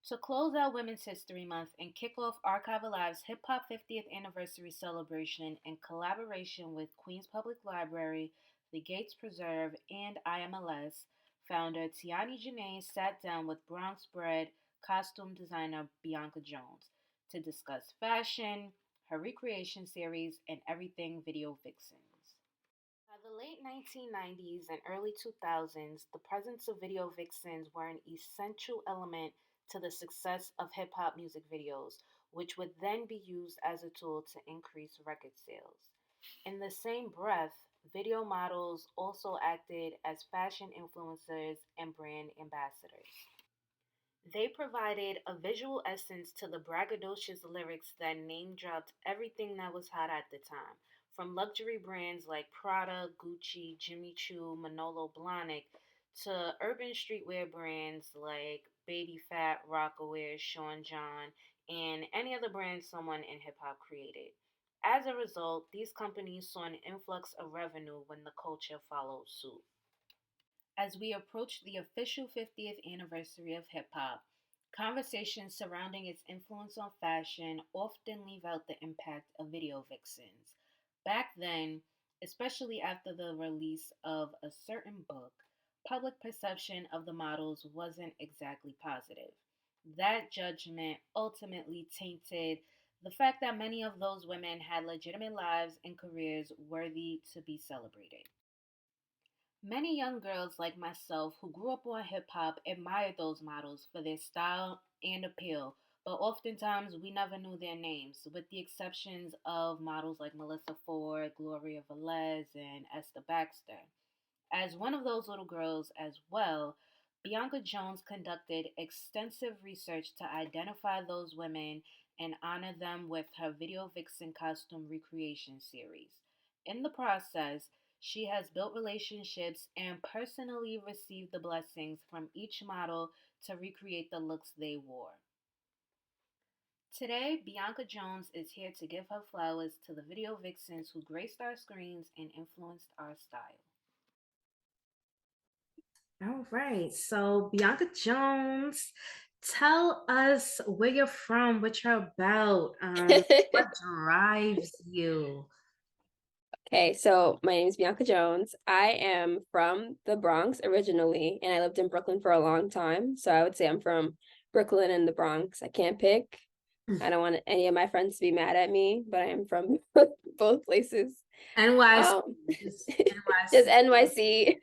To close out Women's History Month and kick off Archive Alive's Hip Hop 50th Anniversary celebration in collaboration with Queens Public Library, the Gates Preserve, and IMLS, founder Tianni Janae sat down with Bronx-bred costume designer Biancha Jones to discuss fashion, her recreation series, and everything video vixens. By the late 1990s and early 2000s, the presence of video vixens were an essential element to the success of hip hop music videos, which would then be used as a tool to increase record sales. In the same breath, video models also acted as fashion influencers and brand ambassadors. They provided a visual essence to the braggadocious lyrics that name dropped everything that was hot at the time, from luxury brands like Prada, Gucci, Jimmy Choo, Manolo Blahnik, to urban streetwear brands like Baby Phat, Rockaware, Sean John, and any other brand someone in hip hop created. As a result, these companies saw an influx of revenue when the culture followed suit. As we approach the official 50th anniversary of hip hop, conversations surrounding its influence on fashion often leave out the impact of video vixens. Back then, especially after the release of a certain book, public perception of the models wasn't exactly positive. That judgment ultimately tainted the fact that many of those women had legitimate lives and careers worthy to be celebrated. Many young girls like myself who grew up on hip hop admired those models for their style and appeal, but oftentimes we never knew their names, with the exceptions of models like Melissa Ford, Gloria Velez, and Esther Baxter. As one of those little girls as well, Bianca Jones conducted extensive research to identify those women and honor them with her Video Vixen costume recreation series. In the process, she has built relationships and personally received the blessings from each model to recreate the looks they wore. Today, Bianca Jones is here to give her flowers to the video vixens who graced our screens and influenced our style. All right. So, Bianca Jones, tell us where you're from, what you're about, what drives you. Okay, so my name is Bianca Jones. I am from the Bronx originally, and I lived in Brooklyn for a long time. So I would say I'm from Brooklyn and the Bronx. I can't pick. I don't want any of my friends to be mad at me, but I am from both places. NYC. Just NYC.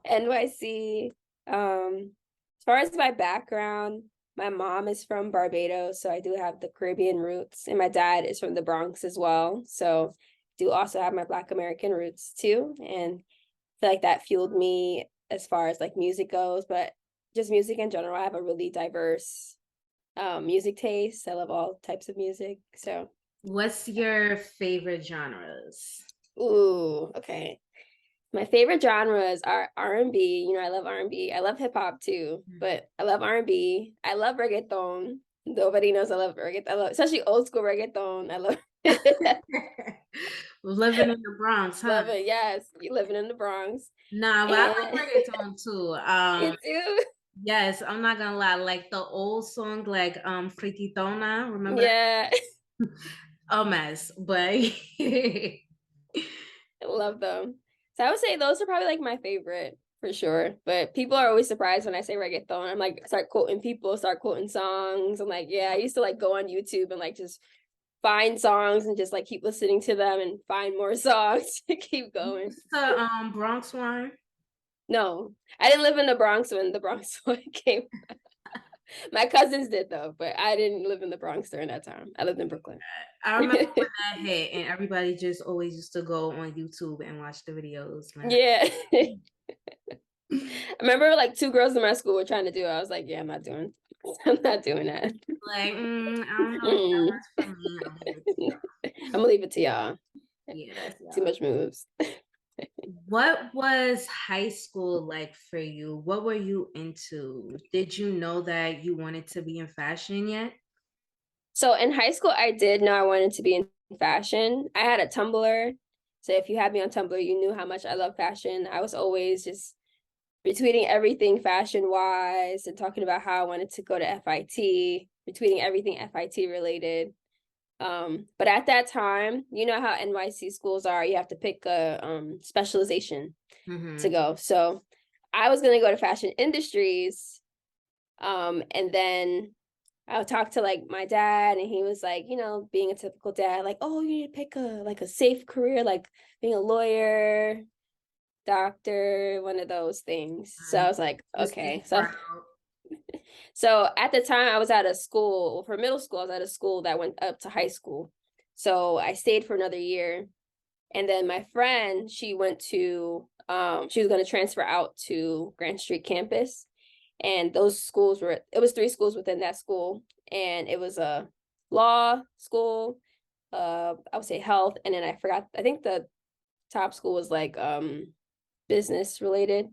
NYC. As far as my background, my mom is from Barbados, so I do have the Caribbean roots, and my dad is from the Bronx as well. So do also have my Black American roots too, and I feel like that fueled me as far as like music goes, but just music in general. I have a really diverse music taste. I love all types of music. So what's your favorite genres? ooh, okay. My favorite genres are R&B. You know, I love R&B. I love hip hop too, but I love R&B. I love reggaeton. Nobody knows I love reggaeton. I love, especially old school reggaeton. I love Living in the Bronx, huh? love it. Yes, you living in the Bronx. Nah, but I like And reggaeton too. you too. Yes, I'm not gonna lie, like the old song, like Frititona, remember that? Yeah, A mess, but I love them. So I would say those are probably like my favorite for sure. But people are always surprised when I say reggaeton. I'm like, start quoting people, start quoting songs. I'm like, yeah, I used to like go on YouTube and like just find songs and just like keep listening to them and find more songs to keep going. the Bronx one. No, I didn't live in the Bronx when the Bronx one came. My cousins did though, but I didn't live in the Bronx during that time. I lived in Brooklyn. I remember when that hit, and everybody just always used to go on YouTube and watch the videos. Man. Yeah. I remember like two girls in my school were trying to do it. I was like, yeah, I'm not doing that. Like, I don't know. That's for me. I'm gonna leave it to y'all. Yeah, too much moves. What was high school like for you? What were you into? Did you know that you wanted to be in fashion yet? So in high school, I did know I wanted to be in fashion. I had a Tumblr. So if you had me on Tumblr, you knew how much I love fashion. I was always just retweeting everything fashion wise and talking about how I wanted to go to FIT, retweeting everything FIT related. But at that time, you know how NYC schools are, you have to pick a specialization to go. So I was gonna go to fashion industries. And then I would talk to like my dad, and he was like, you know, being a typical dad, like, oh, you need to pick a safe career, like being a lawyer, doctor, one of those things. So I was like, okay. So at the time I was at a school for middle school, I was at a school that went up to high school. So I stayed for another year. And then my friend, she went to she was going to transfer out to Grand Street campus. And those schools were, it was 3 schools within that school. And it was a law school, I would say health, and then I forgot, I think the top school was like business related.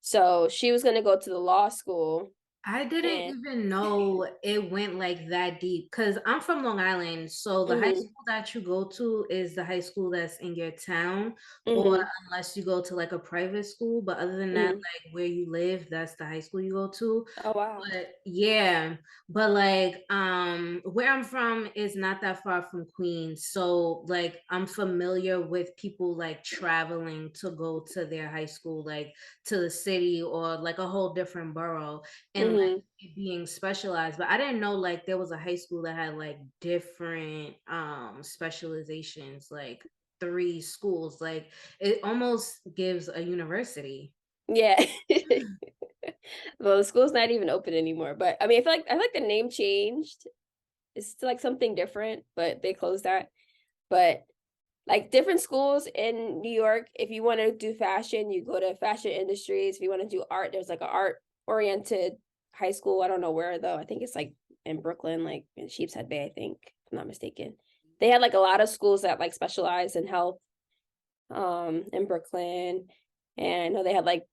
So she was gonna go to the law school. I didn't And even know it went like that deep because I'm from Long Island. So the high mm-hmm, school that you go to is the high school that's in your town, or mm-hmm, unless you go to like a private school. But other than that, mm-hmm. like where you live, that's the high school you go to. Oh wow. But yeah, but like where I'm from is not that far from Queens. So like I'm familiar with people like traveling to go to their high school, like to the city or like a whole different borough, and like Mm-hmm. it being specialized. But I didn't know like there was a high school that had like different specializations, like 3 schools. Like it almost gives a university. Yeah. Well, the school's not even open anymore. But I mean, I feel like the name changed. It's still like something different, but they closed that. But like different schools in New York, if you want to do fashion, you go to fashion industries. If you want to do art, there's like an art oriented high school. I don't know where though. I think it's like in Brooklyn, like in Sheepshead Bay, I think, if I'm not mistaken. They had like a lot of schools that like specialize in health in Brooklyn. And I know they had like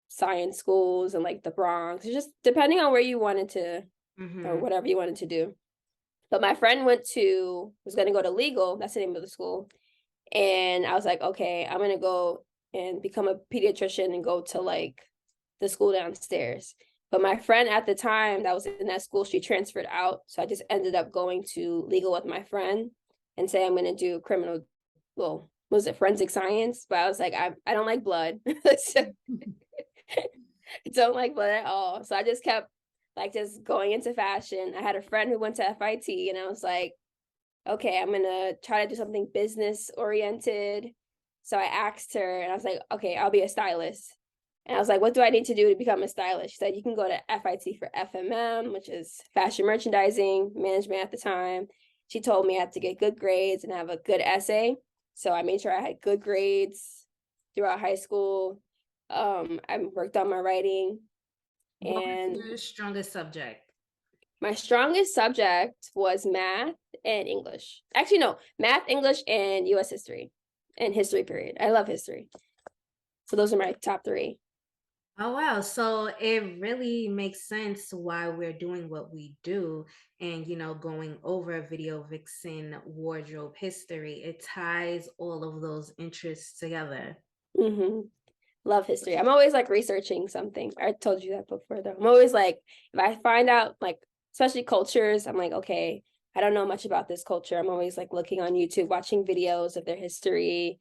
science schools and like the Bronx. It's just depending on where you wanted to or Mm-hmm. whatever you wanted to do. But my friend was gonna go to legal, that's the name of the school. And I was like, okay, I'm gonna go and become a pediatrician and go to like the school downstairs. But my friend at the time that was in that school, she transferred out. So I just ended up going to legal with my friend and say I'm gonna do well, was it forensic science? But I was like, I don't like blood. So don't like blood at all. So I just kept like just going into fashion. I had a friend who went to FIT, and I was like, okay, I'm gonna try to do something business oriented. So I asked her, and I was like, okay, I'll be a stylist. And I was like, what do I need to do to become a stylist? She said, you can go to FIT for FMM, which is fashion merchandising management at the time. She told me I had to get good grades and have a good essay. So I made sure I had good grades throughout high school. I worked on my writing, What was and your strongest subject? my strongest subject was math and English. Actually, no, math, English, and US history and history period. I love history. So those are my top 3. Oh wow. So it really makes sense why we're doing what we do and going over video vixen wardrobe history. It ties all of those interests together. Mm-hmm. Love history. I'm always like researching something. I told you that before though. I'm always like, if I find out like, especially cultures, I'm like, okay, I don't know much about this culture. I'm always like looking on YouTube, watching videos of their history,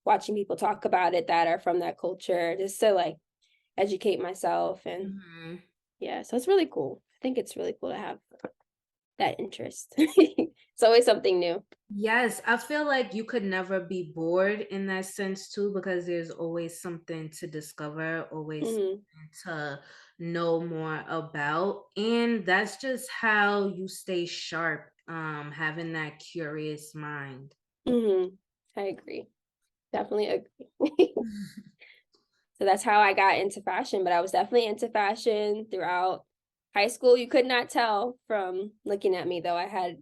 watching people talk about it that are from that culture, just to like educate myself. And Mhm. yeah, so it's really cool. I think it's really cool to have that interest. It's always something new. Yes, I feel like you could never be bored in that sense too, because there's always something to discover, always Mm-hmm. something to know more about. And that's just how you stay sharp, having that curious mind. Mm-hmm. I agree. Definitely agree. So that's how I got into fashion, but I was definitely into fashion throughout high school. You could not tell from looking at me though. I had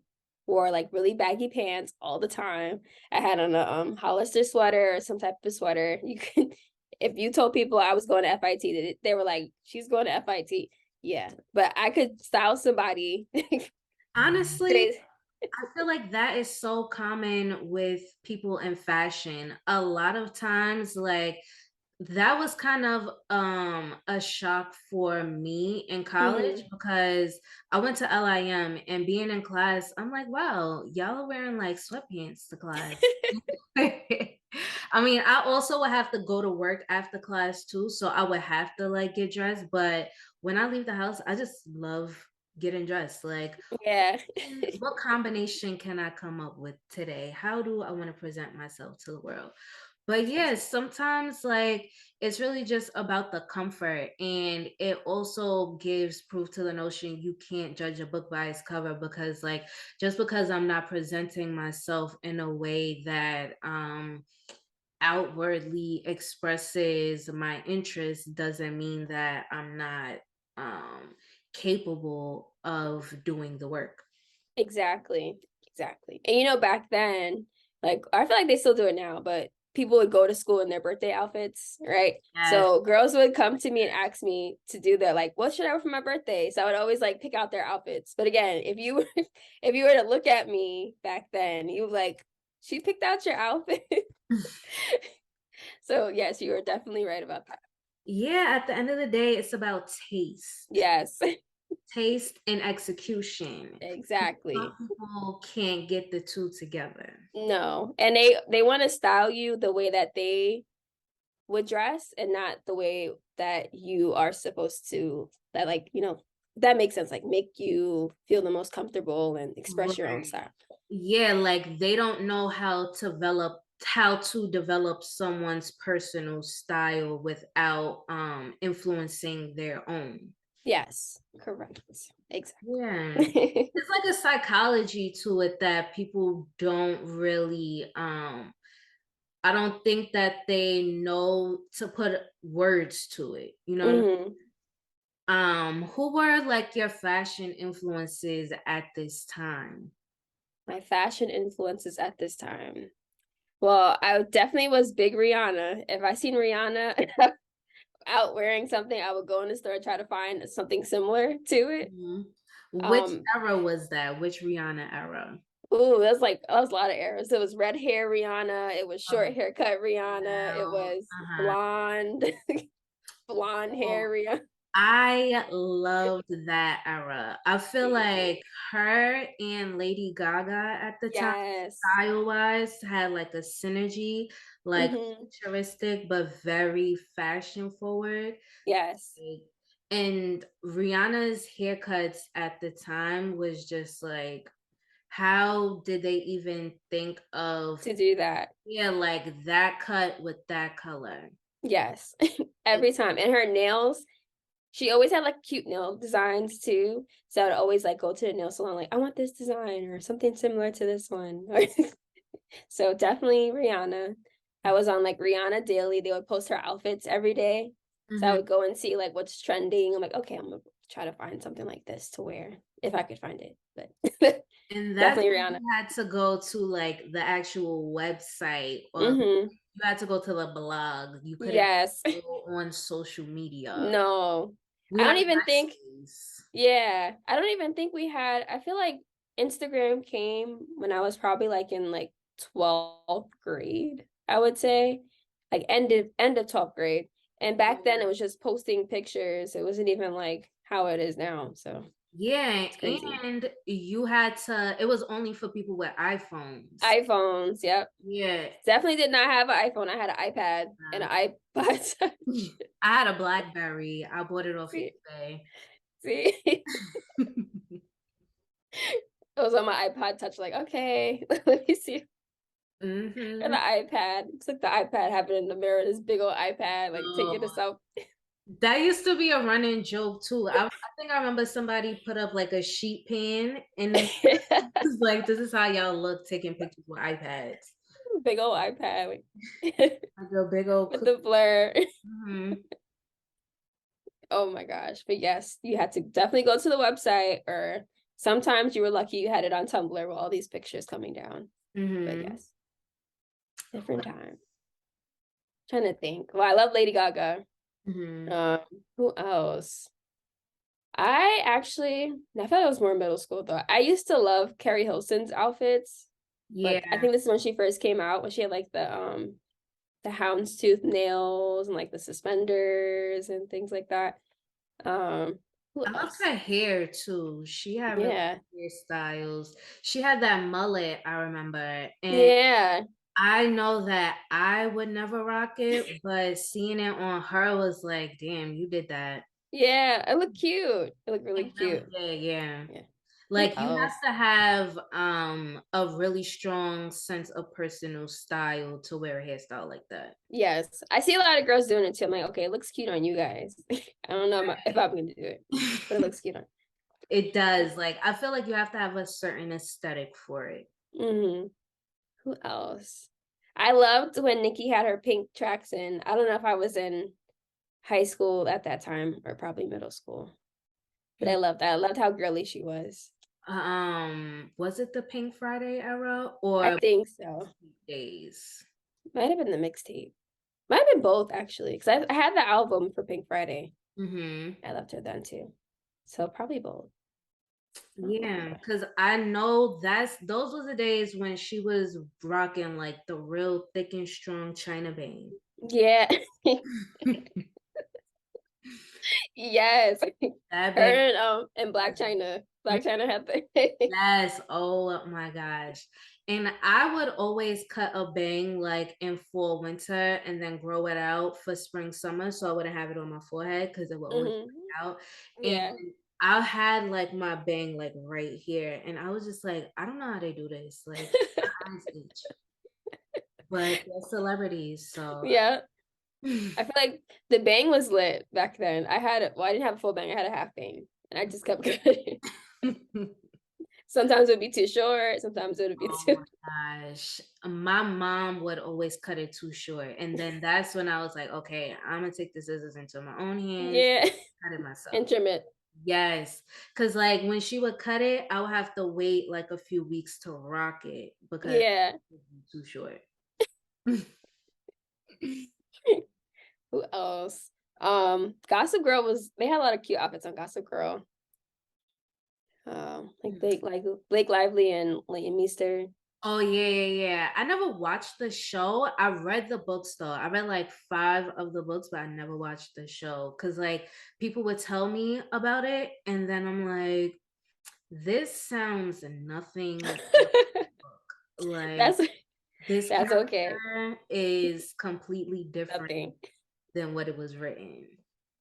wore like really baggy pants all the time. I had on a Hollister sweater or some type of sweater. You could if you told people I was going to FIT, they were like, she's going to FIT. Yeah. But I could style somebody. Honestly, Today's I feel like that is so common with people in fashion. A lot of times, like that was kind of a shock for me in college Mm-hmm. because I went to LIM and being in class, I'm like, wow, y'all are wearing like sweatpants to class. I mean, I also would have to go to work after class too, so I would have to like get dressed. But when I leave the house, I just love getting dressed. Like, Yeah. what combination can I come up with today? How do I want to present myself to the world? But yes, sometimes like it's really just about the comfort, and it also gives proof to the notion you can't judge a book by its cover, because like just because I'm not presenting myself in a way that outwardly expresses my interest doesn't mean that I'm not um capable of doing the work. Exactly. Exactly. And you know, back then, like I feel like they still do it now, but people would go to school in their birthday outfits, right? Yes. So girls would come to me and ask me to do that, like, what should I wear for my birthday? So I would always like pick out their outfits. But again, if you if you were to look at me back then, you like, she picked out your outfit. So yes, you were definitely right about that. Yeah, at the end of the day, it's about taste. Yes, Taste and execution. Some exactly. people can't get the two together. No. And they want to style you the way that they would dress and not the way that you are supposed to, that like, you know, that makes sense, like make you feel the most comfortable and express your own Right. style. Yeah, like they don't know how to develop someone's personal style without influencing their own. Yes, correct. Yeah. Exactly. It's like a psychology to it that people don't really I don't think that they know to put words to it. You know what I mean? Hmm. Who were like your fashion influences at this time? My fashion influences at this time. Well, I definitely was big Rihanna. If I seen Rihanna out wearing something, I would go in the store and try to find something similar to it. Mhm. Which Um, era was that? Which Rihanna era? Ooh, that was a lot of eras. It was red hair Rihanna, it was short haircut Rihanna, it Wow. was Uh-huh. blonde, blonde hair Oh, Rihanna. I loved that era. I feel Me too. like her and Lady Gaga at the time, Yes. style-wise, had like a synergy, like Hmm. futuristic but very fashion forward. Yes. Like, and Rihanna's haircuts at the time was just like, how did they even think of, To do that. yeah, like that cut with that color? Yes. It, Every time. And her nails, she always had like cute nail designs too. So I'd always like go to the nail salon, like, I want this design or something similar to this one. So definitely Rihanna. I was on like Rihanna Daily. They would post her outfits every day. So I mhm. would go and see like what's trending. I'm like, okay, I'm gonna try to find something like this to wear if I could find it. But And that's definitely when Rihanna. you had to go to like the actual website, or Hmm. you had to go to the blog. You couldn't Yes. go on social media. No. We I had don't even think, MySpace. yeah, I don't even think we had, I feel like Instagram came when I was probably like in like 12th grade, I would say. Like end of 12th grade. And back then it was just posting pictures. It wasn't even like how it is now. So Yeah, it's crazy. and you had to, it was only for people with iPhones. iPhones, yep. Yeah. Definitely did not have an iPhone. I had an iPad and uh, an iPod Touch. I had a BlackBerry. I bought it off See, eBay. see, it was on my iPod Touch. Like, okay, let me see. And the Hmm. iPad. It's like the iPad having in the mirror, this big old iPad, like taking Oh, this out. that used to be a running joke too. I think I remember somebody put up like a sheet pan and it's like, this is how y'all look taking pictures with iPads. Big old iPad Like a big old with the blur. mm-hmm. Oh my gosh. But yes, you had to definitely go to the website, or sometimes you were lucky you had it on Tumblr with all these pictures coming down. But Mm-hmm. yes, different time. Trying to think. Well, I love Lady Gaga. Mm-hmm. Um, who else? I thought it was more middle school though. I used to love Carrie Hilson's outfits, but I Yeah. think this is when she first came out, when she had like the the houndstooth nails and like the suspenders and things like that. Who I loved else? her hair too. She had really Yeah. good hairstyles. She had that mullet, I remember. And Yeah. I know that I would never rock it, but seeing it on her was like, damn, you did that. Yeah. It looked cute. It looked really It really cute. did, yeah. Yeah. Who Like you else? have to have a really strong sense of personal style to wear a hairstyle like that. Yes. I see a lot of girls doing it too. I'm like, okay, it looks cute on you guys. I don't know if I'm gonna do it, but it looks cute on. It does. Like I feel like you have to have a certain aesthetic for it. Mm-hmm. Who else? I loved when Nikki had her pink tracks in. I don't know if I was in high school at that time or probably middle school, but I loved that. I loved how girly she was. Was it the Pink Friday era I or think so. days? Might have been the mixtape. Might have been both actually, because I had the album for Pink Friday. Mm-hmm. I loved her then too. So probably both. Yeah, because I know those were the days when she was rocking like the real thick and strong China Bang. Yeah. Yes. That Her bang. and Black China. Black China had the Yes. Oh my gosh. And I would always cut a bang like in fall, winter, and then grow it out for spring, summer. So I wouldn't have it on my forehead because it would always Mhm. break out. And Yeah. I had like my bang like right here. And I was just like, I don't know how they do this. Like my eyes itch. But they're celebrities, so Yeah. I feel like the bang was lit back then. I didn't have a full bang, I had a half bang. And I just kept cutting. Sometimes it would be too short, sometimes it would be oh too my gosh. My mom would always cut it too short. And then that's when I was like, okay, I'm gonna take the scissors into my own hands, yeah. cut it myself. Intermittent. Yes. Cause like when she would cut it, I would have to wait like a few weeks to rock it because Yeah. it would be too short. Who else? Gossip Girl they had a lot of cute outfits on Gossip Girl. Like Blake Lively and Leighton Meester. Oh yeah. I never watched the show. I read the books though. I read like 5 of the books, but I never watched the show because like people would tell me about it, and then I'm like, this sounds nothing like the book. Like That's this that's okay. character is completely different Nothing. than what it was written.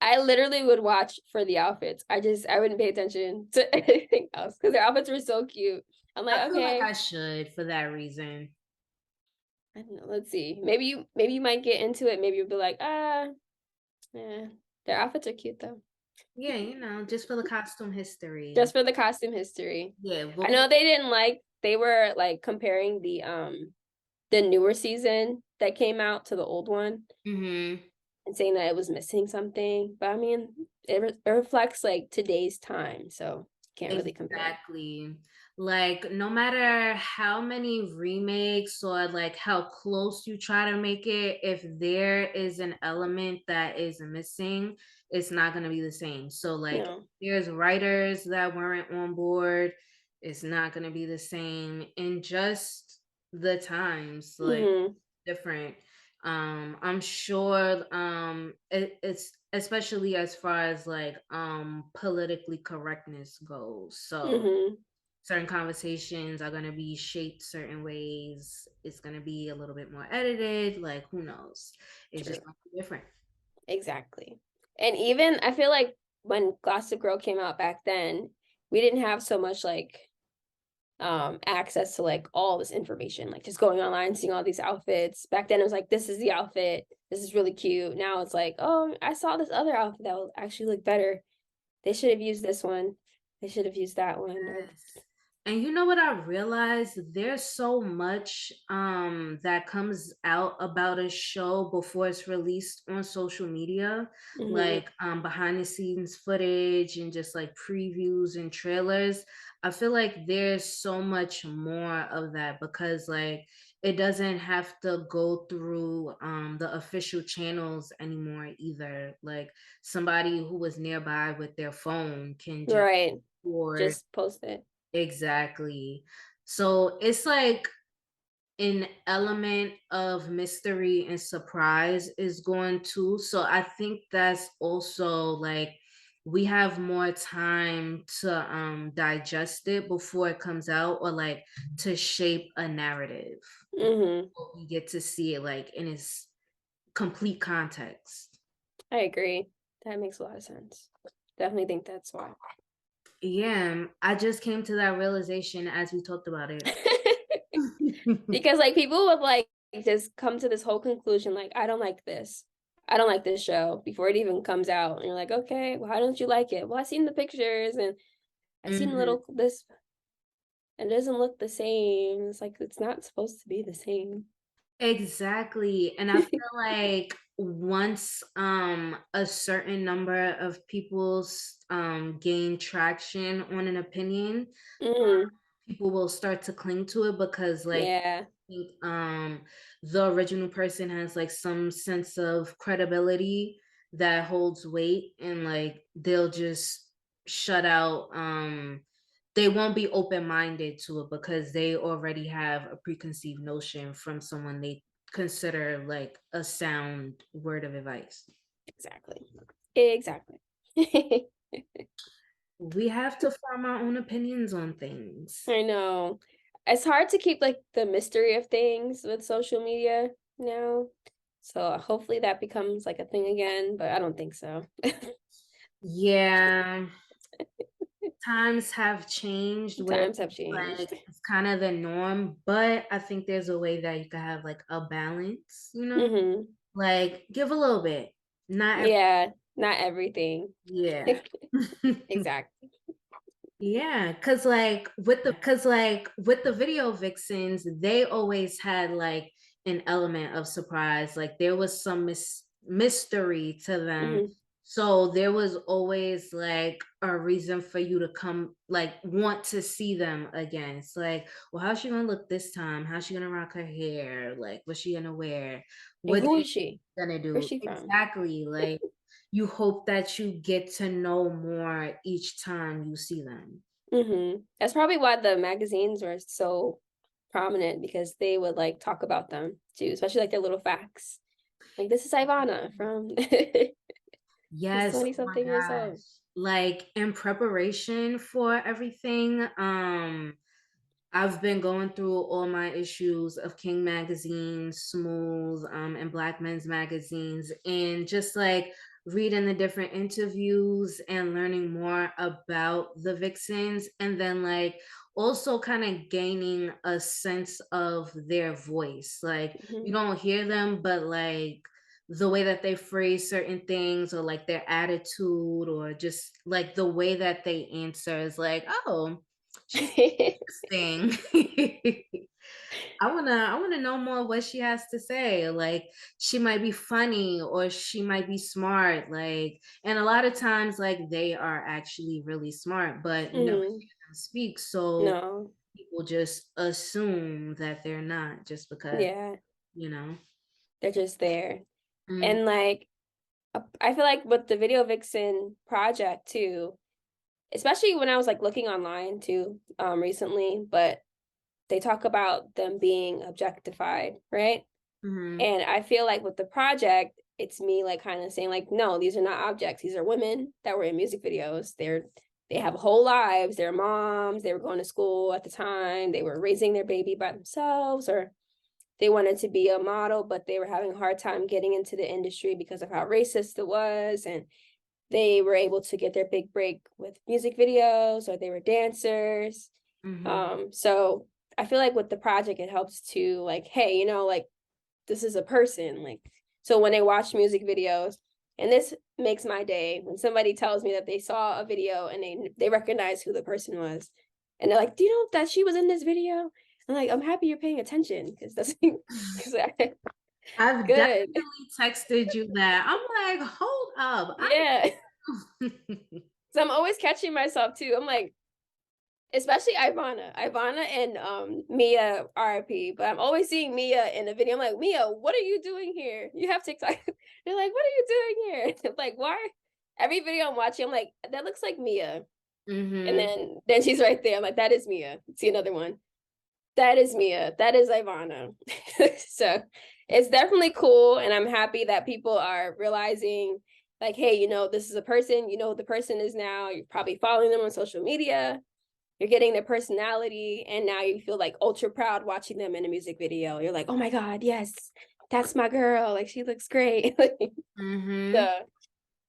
I literally would watch for the outfits. I wouldn't pay attention to anything else because their outfits were so cute. I'm I like, feel like okay, I should for that reason. I don't know. Let's see. Maybe you might get into it. Maybe you'll be like, yeah. Their outfits are cute though. Yeah, just for the costume history. Just for the costume history. Yeah, I know they were like comparing the newer season that came out to the old one mm-hmm. and saying that it was missing something. But I mean, it reflects like today's time, so can't really compare. Exactly. Like no matter how many remakes or like how close you try to make it, if there is an element that is missing, it's not going to be the same. So like No. there's writers that weren't on board, it's not going to be the same. And just the times like Mm-hmm. different. I'm sure it's especially as far as like politically correctness goes. So Mm-hmm. certain conversations are going to be shaped certain ways. It's going to be a little bit more edited, like who knows. It's True. just gonna be different. Exactly. And even I feel like when Gossip Girl came out back then, we didn't have so much like access to like all this information, like just going online seeing all these outfits. Back then it was like, this is the outfit, this is really cute. Now it's like, oh, I saw this other outfit that will actually look better. They should have used this one, they should have used that one. Yes. And you know what I realized? There's so much that comes out about a show before it's released on social media, like behind the scenes footage and just like previews and trailers. I feel like there's so much more of that because like it doesn't have to go through the official channels anymore either. Like somebody who was nearby with their phone can just Right, record. just post it. Exactly. So it's like an element of mystery and surprise is going to. So I think that's also like we have more time to digest it before it comes out, or like to shape a narrative. Mm-hmm. We get to see it like in its complete context. I agree. That makes a lot of sense. Definitely think that's why. Yeah, I just came to that realization as we talked about it. Because like people would like just come to this whole conclusion, like, I don't like this. I don't like this show before it even comes out. And you're like, okay, why don't you like it? Well, I've seen the pictures and I've seen Mhm. little this, and it doesn't look the same. It's like it's not supposed to be the same. Exactly. And I feel like once a certain number of people's gain traction on an opinion, Mm, people will start to cling to it because like yeah. I think the original person has like some sense of credibility that holds weight, and like they'll just shut out they won't be open-minded to it because they already have a preconceived notion from someone they consider like a sound word of advice. Exactly. Exactly. We have to form our own opinions on things. I know. It's hard to keep like the mystery of things with social media now. So hopefully that becomes like a thing again, but I don't think so. Yeah, times have changed where Times have like changed. it's kind of the norm, but I think there's a way that you can have like a balance, you know? Mm-hmm. Like give a little bit. Not every, Yeah, not everything. yeah. Exactly. Yeah, cuz like with the video vixens, they always had like an element of surprise. Like there was some mystery to them. Mm-hmm. So there was always like a reason for you to come like want to see them again. It's like, well, how's she gonna look this time? How's she gonna rock her hair? Like, what's she gonna wear? And What who they is she? gonna Where's do? she from? Exactly. Like you hope that you get to know more each time you see them. Mm-hmm. That's probably why the magazines were so prominent, because they would like talk about them too, especially like their little facts. Like, this is Ivana from she's Yes, 20 oh my something years gosh. old. Like in preparation for everything, I've been going through all my issues of King Magazine, Smooth, and Black Men's magazines, and just like reading the different interviews and learning more about the Vixens, and then like also kind of gaining a sense of their voice. Like Mm-hmm. you don't hear them, but like the way that they phrase certain things, or like their attitude, or just like the way that they answer is like, oh, she's thing. I wanna know more what she has to say. Like she might be funny or she might be smart. Like, and a lot of times like they are actually really smart, but you never Mm-hmm. hear them speak. So No. people just assume that they're not just because, Yeah, you know. they're just there. Mm, And like I feel like with the Video Vixen project too, especially when I was like looking online too, recently, but they talk about them being objectified, right? mhm, And I feel like with the project, it's me like kind of saying like, no, these are not objects. These are women that were in music videos. They have whole lives. They're moms. They were going to school at the time. They were raising their baby by themselves, or they wanted to be a model, but they were having a hard time getting into the industry because of how racist it was. And they were able to get their big break with music videos, or they were dancers. mhm. So I feel like with the project, it helps to like, hey, like this is a person. Like, so when they watch music videos, and this makes my day when somebody tells me that they saw a video and they recognize who the person was, and they're like, "Do you know that she was in this video?" I'm like, "I'm happy you're paying attention, because that's because I've good." definitely texted you that. I'm like, hold up. Yeah. I So I'm always catching myself too. I'm like, especially Ivana and Mia RIP. But I'm always seeing Mia in the video. I'm like, Mia, what are you doing here? You have TikTok. They're like, what are you doing here? Like, why? Every video I'm watching, I'm like, that looks like Mia. And Mhm. then she's right there. I'm like, that is Mia. See another one. That is Mia. That is Ivana. So it's definitely cool. And I'm happy that people are realizing, like, hey, you know, this is a person, you know who the person is now. You're probably following them on social media. You're getting their personality. And now you feel like ultra proud watching them in a music video. You're like, oh my God, yes, that's my girl. Like, she looks great. So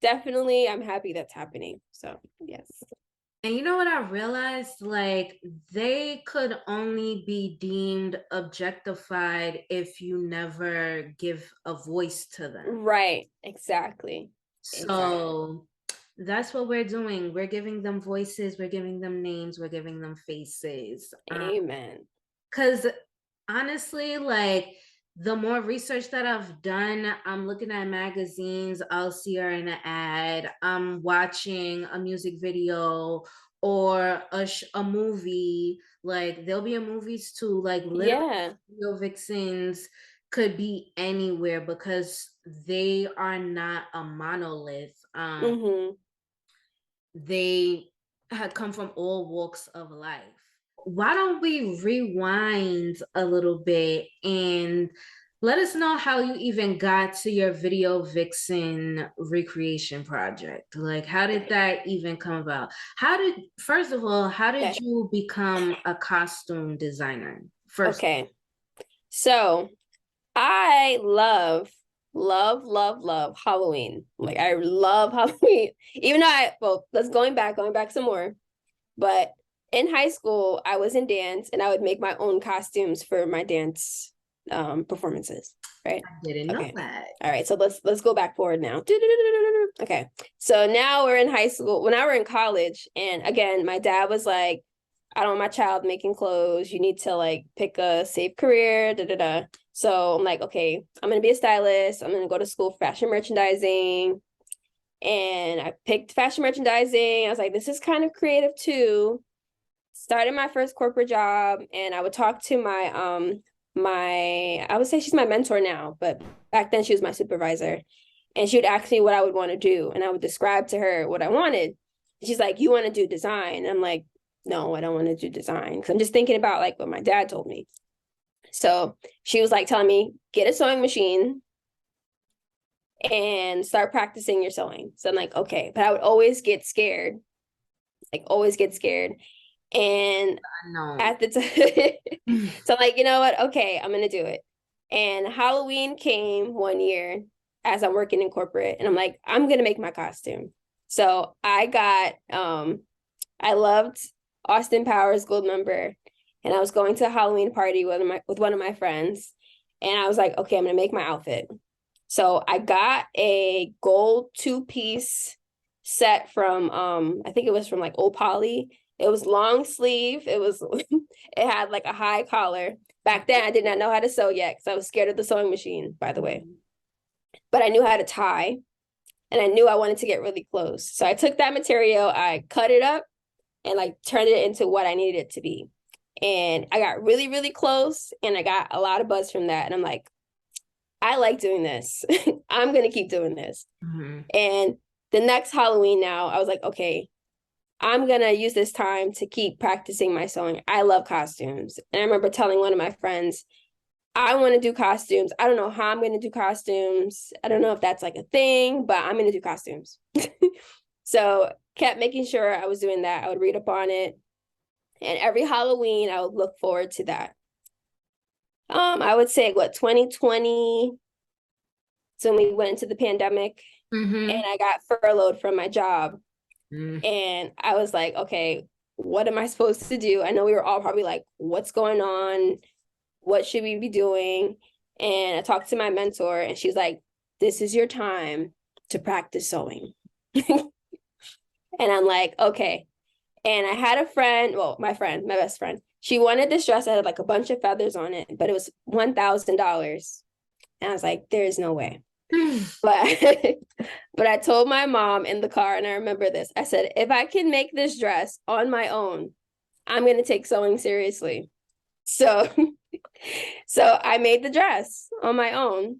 definitely, I'm happy that's happening. So, yes. And you know what I realized? Like, they could only be deemed objectified if you never give a voice to them. Right. Exactly. So that's what we're doing. We're giving them voices, we're giving them names, we're giving them faces. Amen. Because honestly, like, the more research that I've done, I'm looking at magazines, I'll see her in an ad, I'm watching a music video or a movie. Like, there'll be a movies too, like literally video vixens could be anywhere because they are not a monolith. They had come from all walks of life. Why don't we rewind a little bit and let us know how you even got to your video vixen recreation project? Like, how did that even come about? First of all, how did you become a costume designer? First. Okay. So I love Halloween. Like, I love Halloween. Even though going back some more. But in high school, I was in dance and I would make my own costumes for my dance performances. Right? I didn't know that. All right, so let's go back forward now. Okay. So now we're in high school. Well, now we're in college. And again, my dad was like, I don't want my child making clothes. You need to like pick a safe career. So I'm like, okay, I'm gonna be a stylist. I'm gonna go to school for fashion merchandising. And I picked fashion merchandising. I was like, this is kind of creative too. Started my first corporate job, and I would talk to my I would say she's my mentor now, but back then she was my supervisor. And she would ask me what I would want to do, and I would describe to her what I wanted. She's like, you want to do design? And I'm like, no, I don't want to do design, because I'm just thinking about like what my dad told me. So she was like telling me, get a sewing machine and start practicing your sewing. So I'm like, okay, but I would always get scared, And at the time, so I'm like, you know what? Okay, I'm going to do it. And Halloween came one year as I'm working in corporate, and I'm like, I'm going to make my costume. So I got, I loved Austin Powers Goldmember, and I was going to a Halloween party with one of my friends, and I was like, okay, I'm going to make my outfit. So I got a gold 2-piece set from, I think it was from like Old Poly. It was long sleeve. It had like a high collar. Back then, I did not know how to sew yet because I was scared of the sewing machine, by the way. But I knew how to tie, and I knew I wanted to get really close. So I took that material, I cut it up, and like turned it into what I needed it to be. And I got really, really close, and I got a lot of buzz from that. And I'm like, I like doing this. I'm going to keep doing this. And the next Halloween now, I was like, okay, I'm going to use this time to keep practicing my sewing. I love costumes. And I remember telling one of my friends, I want to do costumes. I don't know how I'm going to do costumes. I don't know if that's like a thing, but I'm going to do costumes. So kept making sure I was doing that. I would read up on it. And every Halloween, I would look forward to that. I would say 2020. So when we went into the pandemic, and I got furloughed from my job. And I was like, okay, what am I supposed to do? I know we were all probably like, what's going on? What should we be doing? And I talked to my mentor, and she's like, this is your time to practice sewing. And I'm like, okay. And I had a friend, my best friend, she wanted this dress that had like a bunch of feathers on it, but it was $1,000. And I was like, there is no way. But I told my mom in the car, and I remember this. I said, if I can make this dress on my own, I'm going to take sewing seriously. So I made the dress on my own,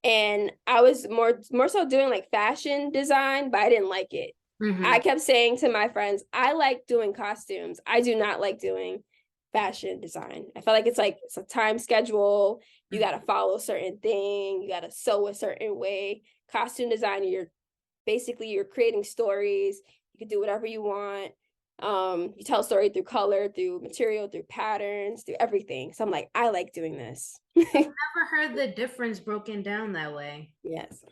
and I was more so doing like fashion design, but I didn't like it. I kept saying to my friends, I like doing costumes. I do not like doing fashion design. I feel like it's a time schedule. You got to follow a certain thing. You got to sew a certain way. Costume design, you're creating stories. You can do whatever you want. You tell a story through color, through material, through patterns, through everything. So I'm like, I like doing this. I've never heard the difference broken down that way. Yes.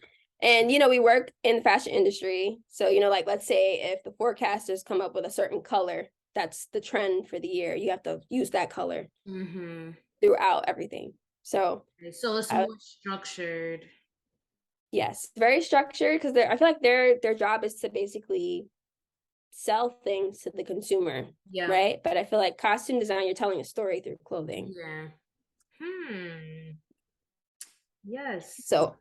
And, we work in the fashion industry. So, like, let's say if the forecasters come up with a certain color, that's the trend for the year. You have to use that color throughout everything. So it's more structured. Yes, very structured, because I feel like their job is to basically sell things to the consumer. Yeah. Right. But I feel like costume design, you're telling a story through clothing. Yeah. Yes. So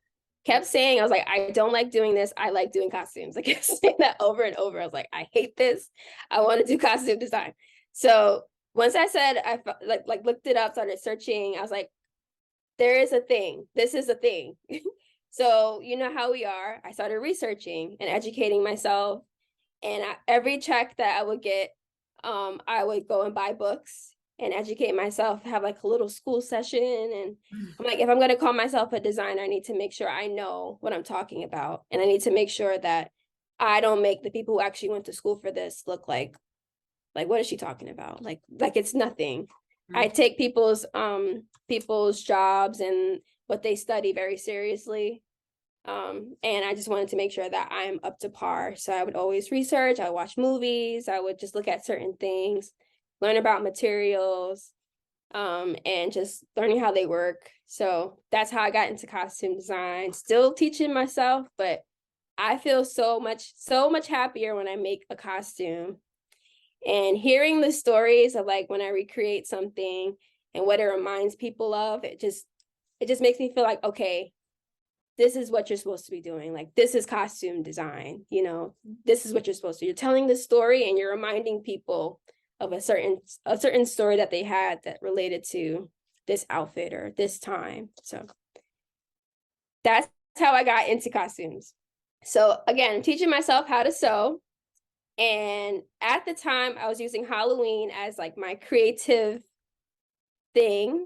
kept saying, I was like, I don't like doing this. I like doing costumes. I kept saying that over and over. I was like, I hate this. I want to do costume design. So once I said, I like looked it up, started searching, I was like, there is a thing. This is a thing. So you know how we are. I started researching and educating myself. And every check that I would get, I would go and buy books and educate myself, have like a little school session. And I'm like, if I'm going to call myself a designer, I need to make sure I know what I'm talking about. And I need to make sure that I don't make the people who actually went to school for this look like what is she talking about? Like it's nothing. I take people's jobs and what they study very seriously. And I just wanted to make sure that I'm up to par. So I would always research, I would watch movies, I would just look at certain things, learn about materials, and just learning how they work. So that's how I got into costume design, still teaching myself, but I feel so much happier when I make a costume. And hearing the stories of like when I recreate something and what it reminds people of, it just makes me feel like, okay, this is what you're supposed to be doing. Like, this is costume design, this is what you're supposed to. You're telling the story and you're reminding people of a certain story that they had that related to this outfit or this time. So that's how I got into costumes. So again, teaching myself how to sew. And at the time I was using Halloween as like my creative thing.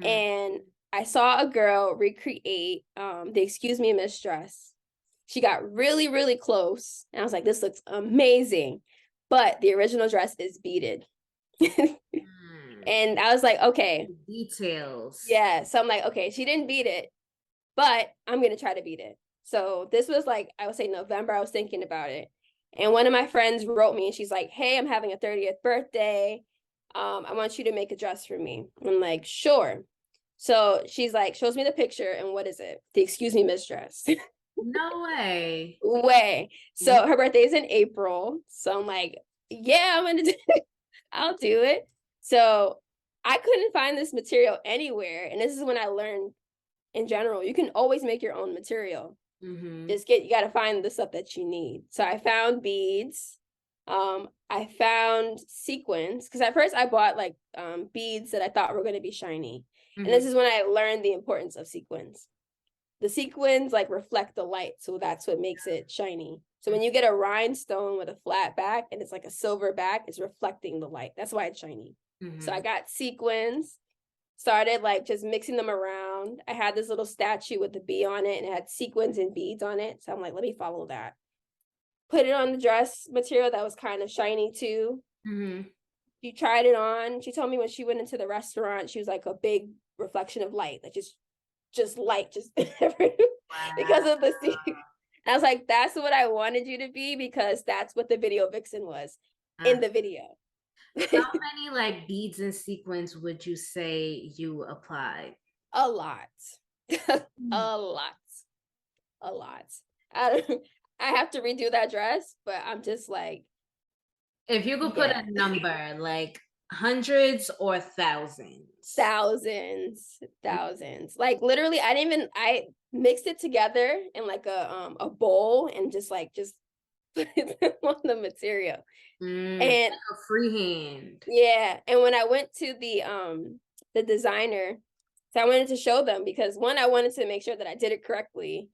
And I saw a girl recreate the Excuse Me Miss dress. She got really, really close. And I was like, this looks amazing. But the original dress is beaded. And I was like, okay. Details. Yeah. So I'm like, okay, she didn't beat it, but I'm going to try to beat it. So this was like, I would say November, I was thinking about it. And one of my friends wrote me and she's like, hey, I'm having a 30th birthday. I want you to make a dress for me. I'm like, sure. So she's like, shows me the picture. And what is it? The Excuse Me Miss dress. No way. So her birthday is in April. So I'm like, yeah, I'll do it. So I couldn't find this material anywhere. And this is when I learned in general, you can always make your own material. You got to find the stuff that you need. So I found beads. I found sequins, because at first I bought like beads that I thought were going to be shiny. And this is when I learned the importance of sequins. The sequins like reflect the light, so that's what makes it shiny. So when you get a rhinestone with a flat back and it's like a silver back, it's reflecting the light. That's why it's shiny. So I got sequins, started like just mixing them around. I had this little statue with the bee on it and it had sequins and beads on it. So I'm like, let me follow that. Put it on the dress material that was kind of shiny too. She tried it on. She told me when she went into the restaurant, she was like a big reflection of light, like just light, just because of the sequins. I was like, that's what I wanted you to be, because that's what the video Vixen was in the video. How many like beads and sequins would you say you applied? A lot. A lot. I have to redo that dress, but I'm just like, if you could put a number, like hundreds or thousands? Thousands. Like literally, I mixed it together in like a bowl and just put it on the material. And like a freehand. Yeah. And when I went to the designer, so I wanted to show them, because one, I wanted to make sure that I did it correctly.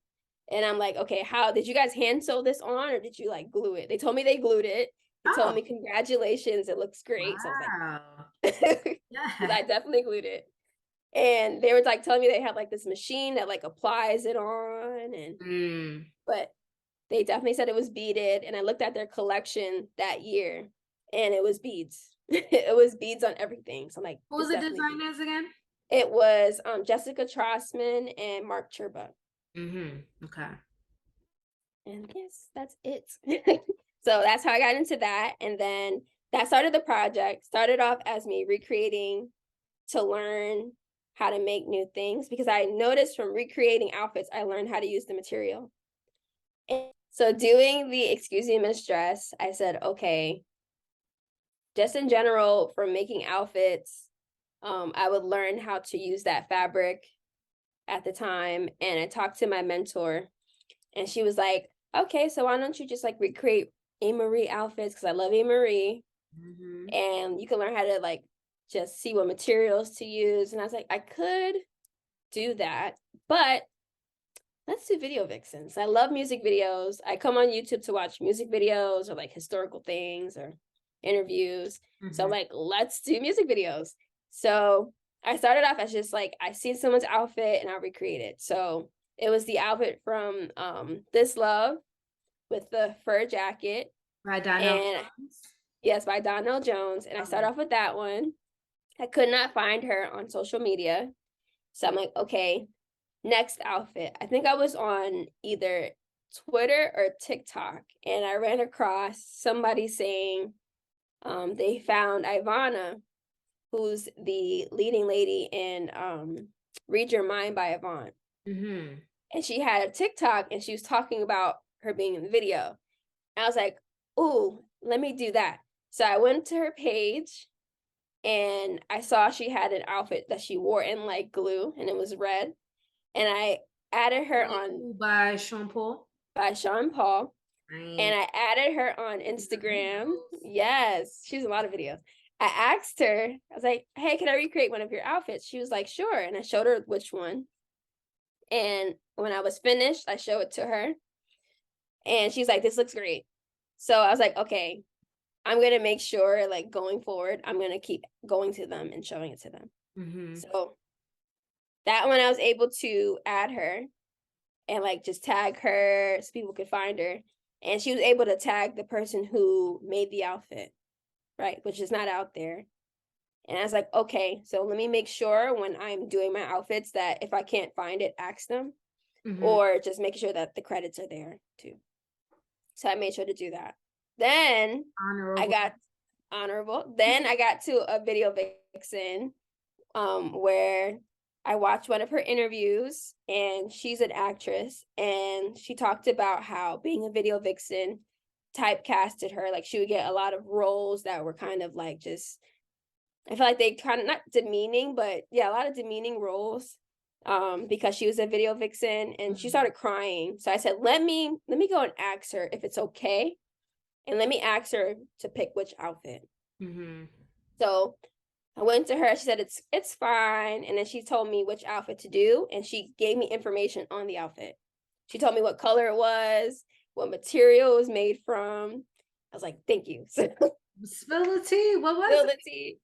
And I'm like, okay, how did you guys hand sew this on, or did you like glue it? They told me they glued it. They told me, congratulations, it looks great. Wow. So I was like, Because I definitely glued it. And they were like telling me they had like this machine that like applies it on, and but they definitely said it was beaded. And I looked at their collection that year, and it was beads. It was beads on everything. So I'm like, Who was it's the definitely beads. designers again? It was Jessica Trossman and Mark Churba. Okay. And yes, that's it. So that's how I got into that. And then that started the project. Started off as me recreating to learn how to make new things, because I noticed from recreating outfits, I learned how to use the material. And so doing the Excuse Me Miss dress, I said, okay, just in general for making outfits, I would learn how to use that fabric at the time. And I talked to my mentor, and she was like, okay, so why don't you just like recreate A. Marie outfits? Because I love A. Marie. And you can learn how to like just see what materials to use. And I was like, I could do that, but let's do video vixens. I love music videos. I come on YouTube to watch music videos or like historical things or interviews. So I'm like, let's do music videos. So I started off as just like, I see someone's outfit and I'll recreate it. So it was the outfit from This Love with the fur jacket. By Donnell And Jones? yes, by Donnell Jones. And I started off with that one. I could not find her on social media. So I'm like, okay, next outfit. I think I was on either Twitter or TikTok, and I ran across somebody saying they found Ivana, who's the leading lady in Read Your Mind by Yvonne. And she had a TikTok, and she was talking about her being in the video. And I was like, ooh, let me do that. So I went to her page, and I saw she had an outfit that she wore in like glue, and it was red. And I added her on by Sean Paul. By Sean Paul. Right. And I added her on Instagram. Yes, she's a lot of videos. I asked her, I was like, hey, can I recreate one of your outfits? She was like, sure. And I showed her which one. And when I was finished, I showed it to her. And she's like, this looks great. So I was like, okay, I'm going to make sure, like, going forward, I'm going to keep going to them and showing it to them. So that one I was able to add her and like just tag her so people could find her. And she was able to tag the person who made the outfit, right? Which is not out there. And I was like, okay, so let me make sure when I'm doing my outfits that if I can't find it, ask them, or just make sure that the credits are there too. So I made sure to do that. Then I got honorable. Then I got to a video vixen where I watched one of her interviews, and she's an actress, and she talked about how being a video vixen typecasted her. Like she would get a lot of roles that were kind of like just, I feel like they kind of not demeaning, but yeah, a lot of demeaning roles because she was a video vixen, and she started crying. So I said, let me go and ask her if it's okay, and let me ask her to pick which outfit. So I went to her, she said it's fine. And then she told me which outfit to do, and she gave me information on the outfit. She told me what color it was, what material it was made from. I was like, thank you. Spill the tea. What was Spill the tea.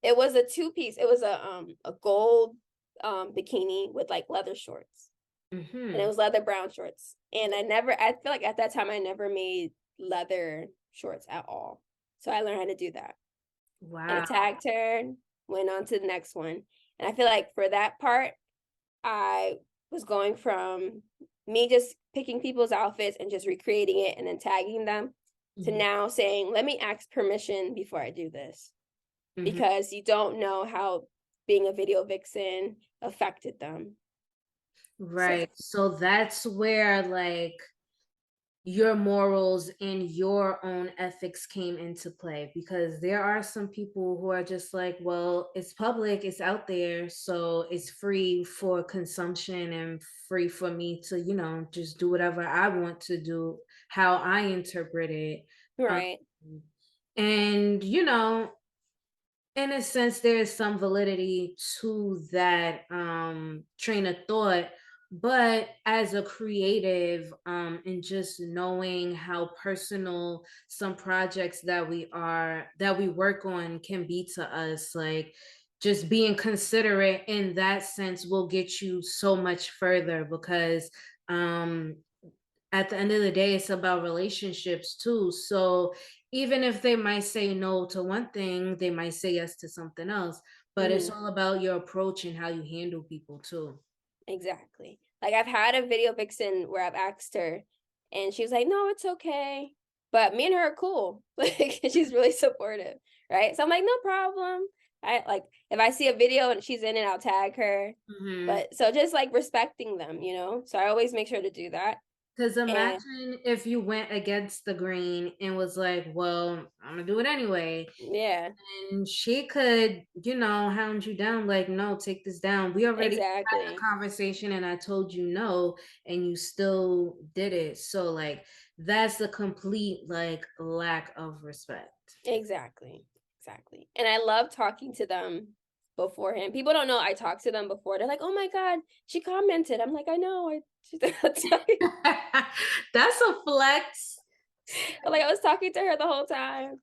It was a two-piece. It was a gold bikini with like leather shorts. And it was leather brown shorts. And I feel like at that time I never made leather shorts at all. So I learned how to do that. Wow. And I tagged her, went on to the next one. And I feel like for that part, I was going from me just picking people's outfits and just recreating it and then tagging them to now saying, let me ask permission before I do this. Because you don't know how being a video vixen affected them. Right. So that's where like your morals and your own ethics came into play, because there are some people who are just like, well, it's public, it's out there, so it's free for consumption and free for me to, you know, just do whatever I want to do, how I interpret it. Right. And, you know, in a sense, there is some validity to that train of thought. But as a creative, and just knowing how personal some projects that we work on can be to us, like just being considerate in that sense will get you so much further, because um at the end of the day, it's about relationships too. So even if they might say no to one thing, they might say yes to something else. But it's Mhm. all about your approach and how you handle people too. Exactly. Like I've had a video vixen where I've asked her and she was like, "No, it's okay." But me and her are cool. Like she's really supportive, right? So I'm like, "No problem." I like if I see a video and she's in it, I'll tag her. Mhm. But so just like respecting them, you know? So I always make sure to do that. Because And imagine if you went against the grain and was like, well, I'm gonna do it anyway. yeah, And she could, hound you down, like, no, take this down. We already had the exactly. conversation and I told you no, and you still did it. So, like, that's the complete, like, lack of respect. Exactly. Exactly. And I love talking to them beforehand. People don't know I talked to them before. They're like, "Oh my God, she commented." I'm like, "I know. That's a flex. I'm like, I was talking to her the whole time."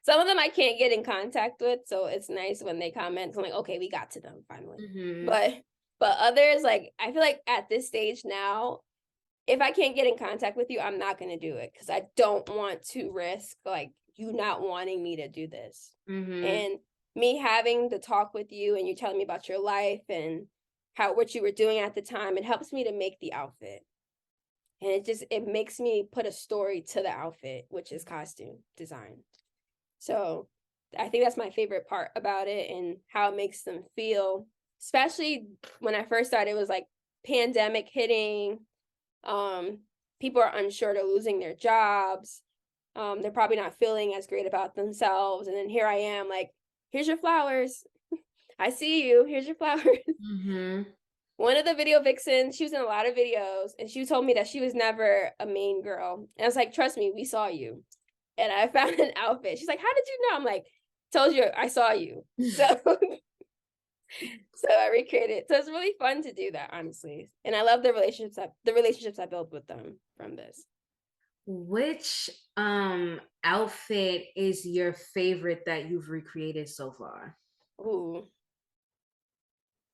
Some of them I can't get in contact with, so it's nice when they comment. I'm like, okay, we got to them finally. Hmm. But others, like, I feel like at this stage now, if I can't get in contact with you, I'm not gonna do it because I don't want to risk like you not wanting me to do this. Hmm. And me having the talk with you and you telling me about your life and how what you were doing at the time, it helps me to make the outfit. And it makes me put a story to the outfit, which is costume design. So I think that's my favorite part about it and how it makes them feel. Especially when I first started, it was like pandemic hitting. Um, People are unsure, they're losing their jobs. They're probably not feeling as great about themselves. And then here I am, like, here's your flowers. I see you. Here's your flowers. Hmm. One of the video vixens, she was in a lot of videos, and she told me that she was never a main girl. And I was like, trust me, we saw you. And I found an outfit. She's like, how did you know? I'm like, told you I saw you. So so I recreated it. So it's really fun to do that, honestly. And I love the relationships I built with them from this. Which outfit is your favorite that you've recreated so far? Ooh.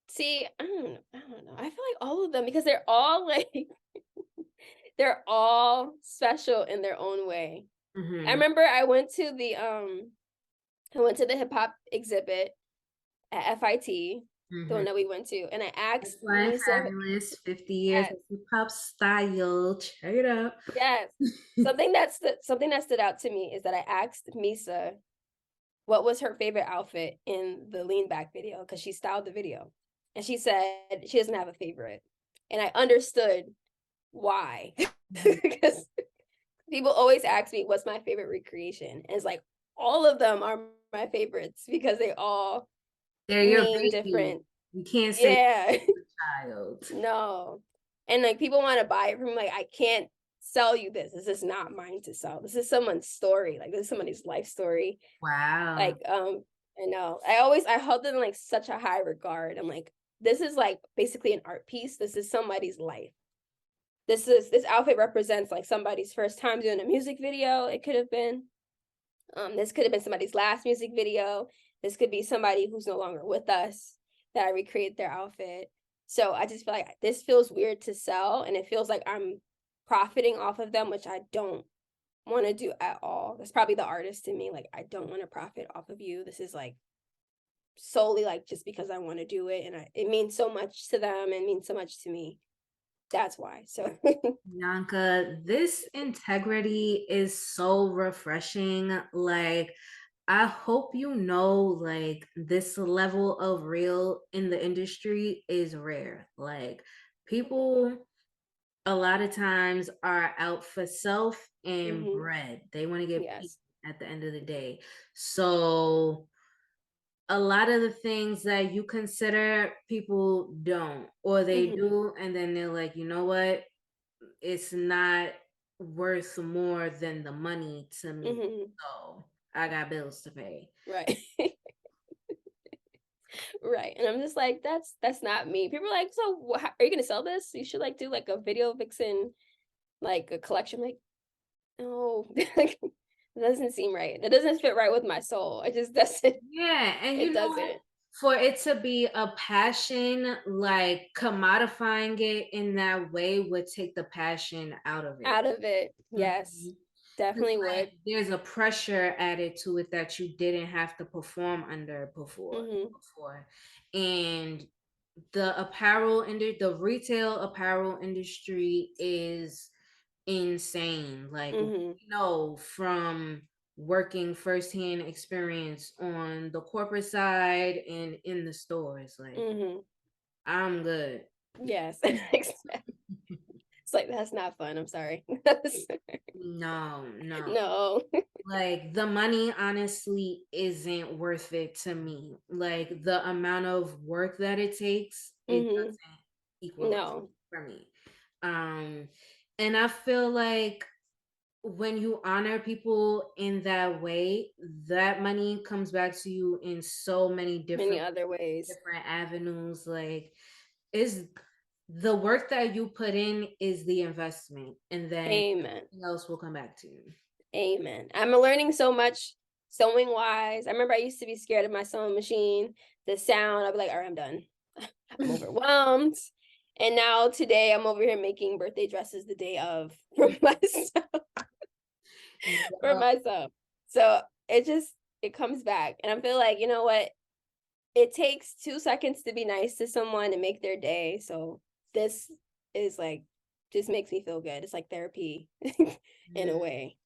See, I don't know. I feel like all of them because they're all like they're all special in their own way. I Hmm. remember I went to the hip hop exhibit at FIT, the Hmm. one that we went to, and I asked Flying Misa, Fabulous, 50 years yes, of hip hop style. Check it out. yes. Something that stood out to me is that I asked Misa what was her favorite outfit in the lean back video because she styled the video. And she said she doesn't have a favorite. And I understood why. Because people always ask me what's my favorite recreation. And it's like all of them are my favorites because they all They're your mean baby. different. You can't say Yeah. child. No. And like people want to buy it from me, like I can't sell you this. This is not mine to sell. This is someone's story. Like this is somebody's life story. Wow. Like, I know. I hold it in like such a high regard. I'm like, this is like basically an art piece. This is somebody's life. This outfit represents like somebody's first time doing a music video. It could have been. This could have been somebody's last music video. This could be somebody who's no longer with us that I recreate their outfit. So I just feel like this feels weird to sell, and it feels like I'm profiting off of them, which I don't want to do at all. That's probably the artist in me. Like, I don't want to profit off of you. This is like solely like just because I want to do it, and it means so much to them and means so much to me. That's why. So Bianca, this integrity is so refreshing. Like, I hope you know, like, this level of real in the industry is rare. Like, people a lot of times are out for self and hmm bread. They want to get paid yes. at the end of the day. So a lot of the things that you consider, people don't, or they hmm do, and then they're like, you know what? It's not worth more than the money to me. hmm So I got bills to pay. Right. Right. And I'm just like, that's not me. People are like, so are you gonna sell this? You should like do like a video vixen, like a collection. I'm like, no, it doesn't seem right. It doesn't fit right with my soul. It just doesn't. Yeah, and It doesn't. for it to be a passion, like commodifying it in that way would take the passion out of it. Out of it. Yes. Mhm. Definitely Like, would. there's a pressure added to it that you didn't have to perform under before. And the retail apparel industry is insane. Like, from working firsthand experience on the corporate side and in the stores, like, I'm good. Yes. It's like, that's not fun. I'm sorry. No. No. Like, the money honestly isn't worth it to me. Like, the amount of work that it takes, it doesn't equal it No. for me. And I feel like when you honor people in that way, that money comes back to you in so many Many other ways. different avenues. Like, is the work that you put in is the investment, and then Amen. everything else will come back to you. Amen. I'm learning so much sewing wise. I remember I used to be scared of my sewing machine, the sound. I'd be like, all right, I'm done. I'm overwhelmed. And now today I'm over here making birthday dresses the day of for myself. For myself. So it comes back. And I feel like, you know what? It takes 2 seconds to be nice to someone and make their day. So this is like, just makes me feel good. It's like therapy in a way.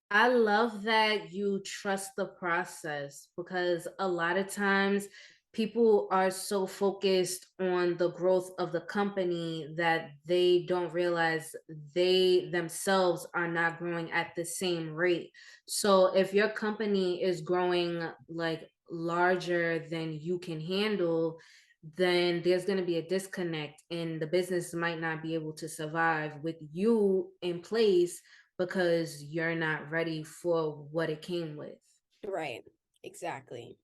I love that you trust the process, because a lot of times people are so focused on the growth of the company that they don't realize they themselves are not growing at the same rate. So if your company is growing like larger than you can handle, then there's going to be a disconnect, and the business might not be able to survive with you in place because you're not ready for what it came with. Right. Exactly.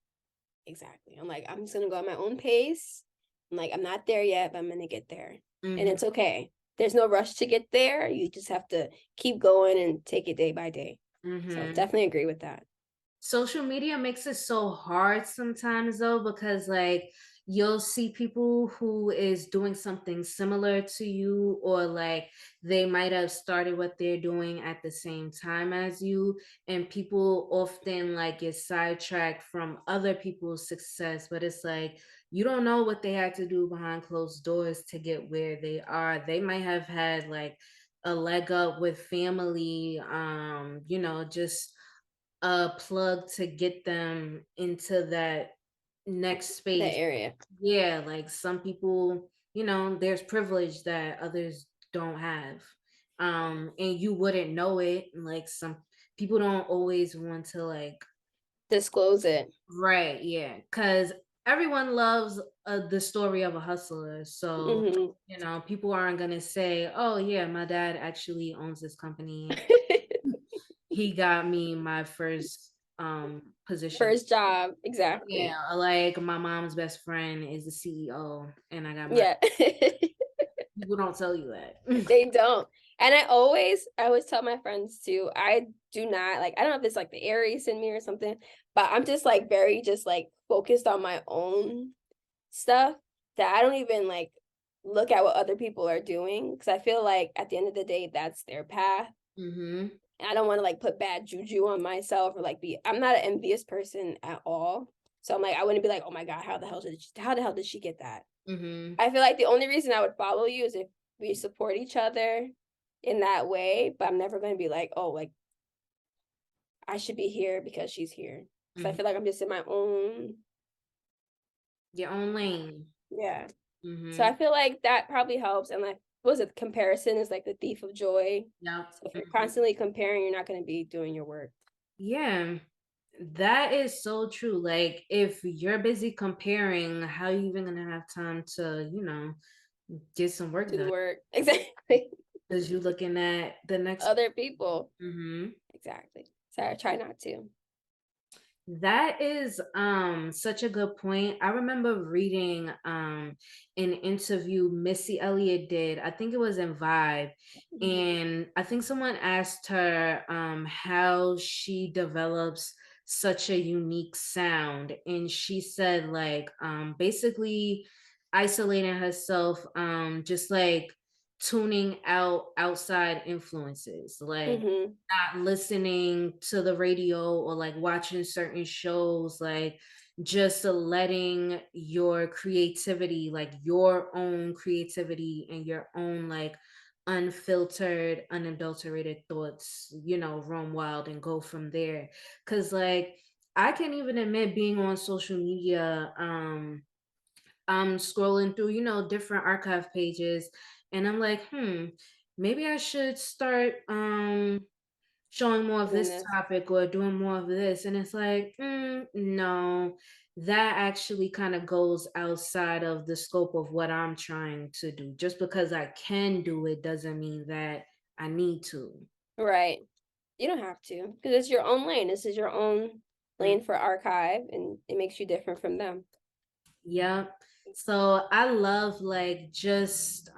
I'm like, I'm just gonna go at my own pace. I'm like, I'm not there yet, but I'm gonna get there. And it's okay. There's no rush to get there. You just have to keep going and take it day by day. So definitely agree with that. Social media makes it so hard sometimes though, because like you'll see people who is doing something similar to you, or like they might have started what they're doing at the same time as you, and people often like get sidetracked from other people's success, but it's like you don't know what they had to do behind closed doors to get where they are. They might have had like a leg up with family, just a plug to get them into that next space. That area. Yeah, like some people, there's privilege that others don't have. And you wouldn't know it. Like, some people don't always want to like Disclose it. right, yeah, because everyone loves the story of a hustler. So people aren't gonna say, oh yeah, my dad actually owns this company. He got me my first position. First job, exactly. Yeah, like my mom's best friend is the CEO, and I got my. Yeah. People don't tell you that. They don't. And I always tell my friends too, I do not like, I don't know if it's like the Aries in me or something, but I'm just like very just like focused on my own stuff, that I don't even like look at what other people are doing, because I feel like at the end of the day, that's their path. And I don't want to like put bad juju on myself, or like I'm not an envious person at all. So I'm like, I wouldn't be like, oh my God, how the hell did she get that? I feel like the only reason I would follow you is if we support each other in that way, but I'm never going to be like, oh, like I should be here because she's here. Because I feel like I'm just in my own. Your own lane. Yeah. So I feel like that probably helps. And like, what was it? Comparison is like the thief of joy. Yeah. So if you're constantly comparing, you're not going to be doing your work. Yeah. That is so true. Like, if you're busy comparing, how are you even gonna have time to, get some work Do the done? work. Exactly. Because you're looking at the next other people. Mm-hmm. Exactly. So I try not to. That is such a good point. I remember reading an interview Missy Elliott did. I think it was in Vibe. And I think someone asked her how she develops such a unique sound. And she said like basically isolating herself, just like tuning out outside influences. Like Mm-hmm. not listening to the radio or like watching certain shows, like just letting your creativity, like your own creativity and your own like unfiltered, unadulterated thoughts, roam wild and go from there. Cause like I can even admit being on social media, I'm scrolling through, different archive pages and I'm like, maybe I should start showing more of Doing this this. topic or doing more of this. And it's like, no, that actually kind of goes outside of the scope of what I'm trying to do. Just because I can do it doesn't mean that I need to. Right. You don't have to, because it's your own lane. This is your own Mm, lane for archive, and it makes you different from them. Yep. So I love like just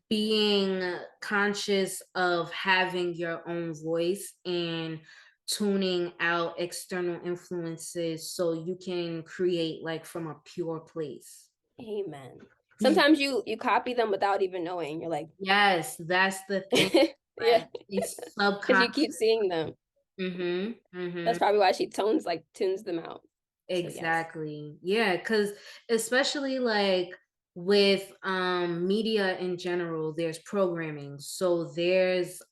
being conscious of having your own voice and tuning out external influences so you can create like from a pure place. Amen. Sometimes you copy them without even knowing. You're like, Yes, that's the thing. yeah, Like it's because you keep subconscious. seeing them. Mm-hmm. Mm-hmm. That's probably why she tunes them out. So yes. Exactly. Yeah, cuz especially like with media in general, there's programming. So there's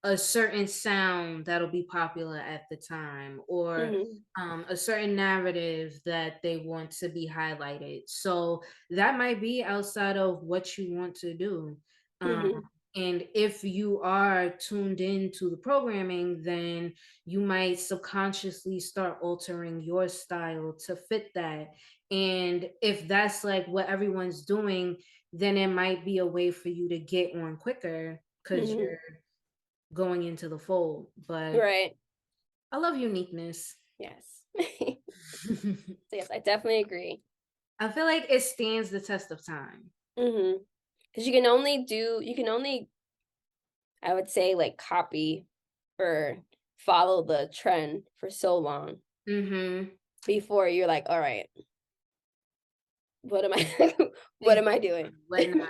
a certain sound that'll be popular at the time or Mm-hmm. a certain narrative that they want to be highlighted. So that might be outside of what you want to do. Um Mm-hmm. and if you are tuned into the programming, then you might subconsciously start altering your style to fit that. And if that's like what everyone's doing, then it might be a way for you to get on quicker because Mm-hmm. you're going into the fold. But Right. I love uniqueness. Yes. So yes, I definitely agree. I feel like it stands the test of time. Mm-hmm. Because you can only, I would say, like copy or follow the trend for so long Mm-hmm. before you're like, all right, what am I what am I doing? What now?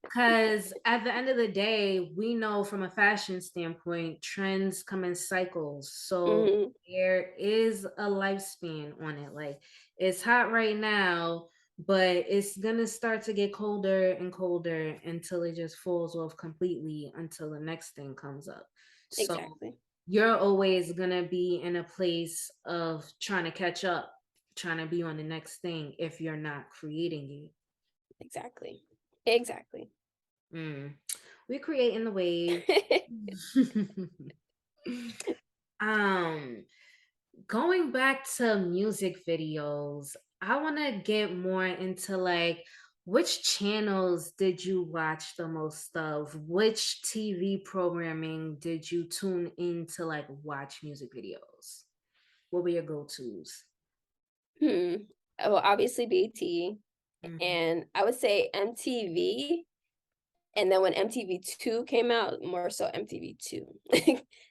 Because at the end of the day, we know from a fashion standpoint, trends come in cycles. So Mm-hmm. there is a lifespan on it. Like it's hot right now, but it's going to start to get colder and colder until it just falls off completely until the next thing comes up. So Exactly. you're always going to be in a place of trying to catch up, trying to be on the next thing if you're not creating Exactly. Exactly. it. We create in the wave. um, Going back to music videos, I want to get more into like which channels did you watch the most of? Which TV programming did you tune in to like watch music videos? What were your go-tos? Hmm. Well, obviously BT, Mhm. and I would say MTV. And then when MTV2 came out, more so MTV2.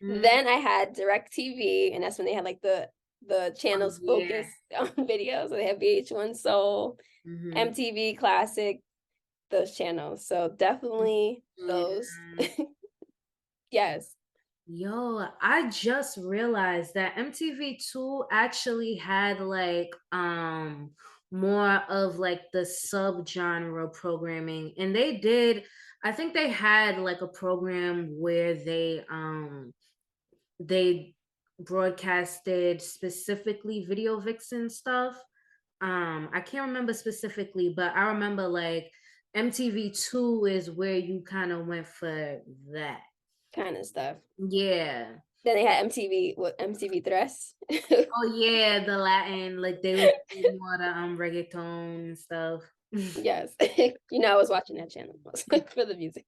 Mm. Then I had DirecTV, and that's when they had like the Oh channels yeah. focused on videos. So they had VH1 Soul, Mm-hmm. MTV Classic, those channels. So definitely those. Yeah. Yes. Yo, I just realized that MTV2 actually had like more of like the subgenre programming and I think they had like a program where they broadcasted specifically video vixen stuff. I can't remember specifically, but I remember like MTV2 is where you kind of went for that. Kind of stuff. Yeah. Then they had MTV, what, MTV Tres? Oh yeah, the Latin, like they would do more the reggaeton and stuff. Yes. I was watching that channel for the music.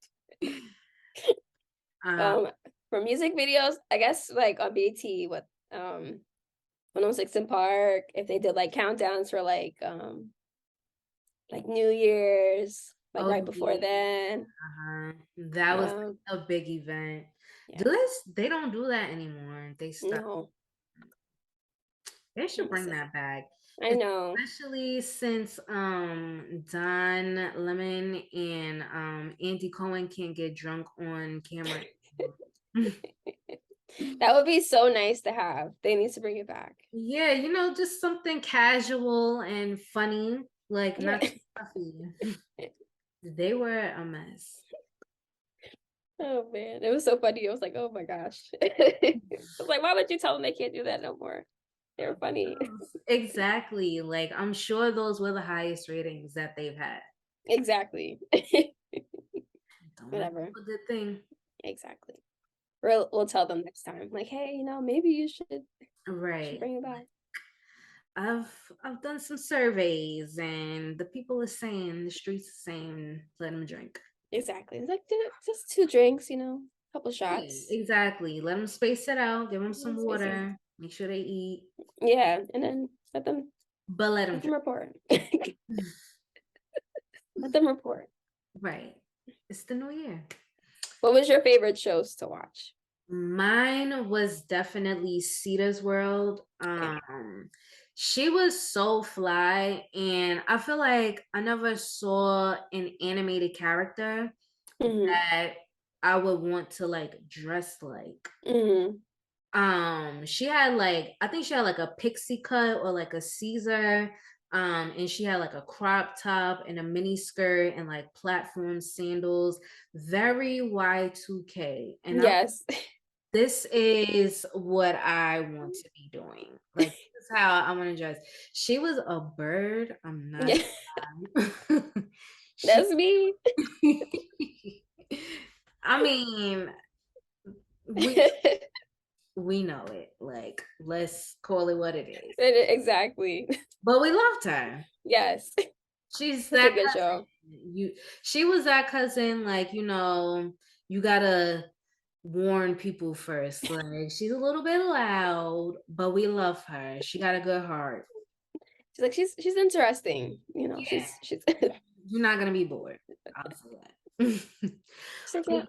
uh, Um, for music videos, I guess like on BT, what 106 Park, if they did like countdowns for like New Year's, like Oh, right before yeah. then. That was a big event. Yes. They don't do that anymore. They stopped. No. They should bring that back. I know. Especially since Don Lemon and Andy Cohen can't get drunk on camera. That would be so nice to have. They need to bring it back. Yeah, you know, just something casual and funny, like not too puffy. They were a mess. Oh man, it was so funny. I was like, oh my gosh. I was like, why would you tell them they can't do that no more? They were funny. Exactly. Like, I'm sure those were the highest ratings that they've had. Exactly. Whatever. A good thing. Exactly. We'll tell them next time. Like, hey, you know, maybe you should bring it back. I've done some surveys, and the people are saying, the streets are saying, let them drink. Exactly. It's like just 2 drinks, you know, a couple shots. Yeah, exactly. Let them space it out. Give them some water. Make sure they eat. Yeah, and then let them report. Let them report. Right. It's the new year. What was your favorite shows to watch? Mine was definitely Sita's World. She was so fly, and I feel like I never saw an animated character that I would want to like dress like. She had like, I think she had like a pixie cut or like a Caesar. And she had like a crop top and a mini skirt and like platform sandals, very Y2K. And yes, this is what I want to be doing. Like, this is how I want to dress. She was a bird. I'm not. That's me. I mean, we know it. Like, let's call it what it is. Exactly. But we loved her. Yes. She's Such that a good cousin. show. She was that cousin, like, you know, you gotta warn people first. Like, she's a little bit loud, but we love her. She got a good heart. She's like, she's interesting. You know, yeah. she's You're not gonna be bored. I'll say that. She's like, yeah.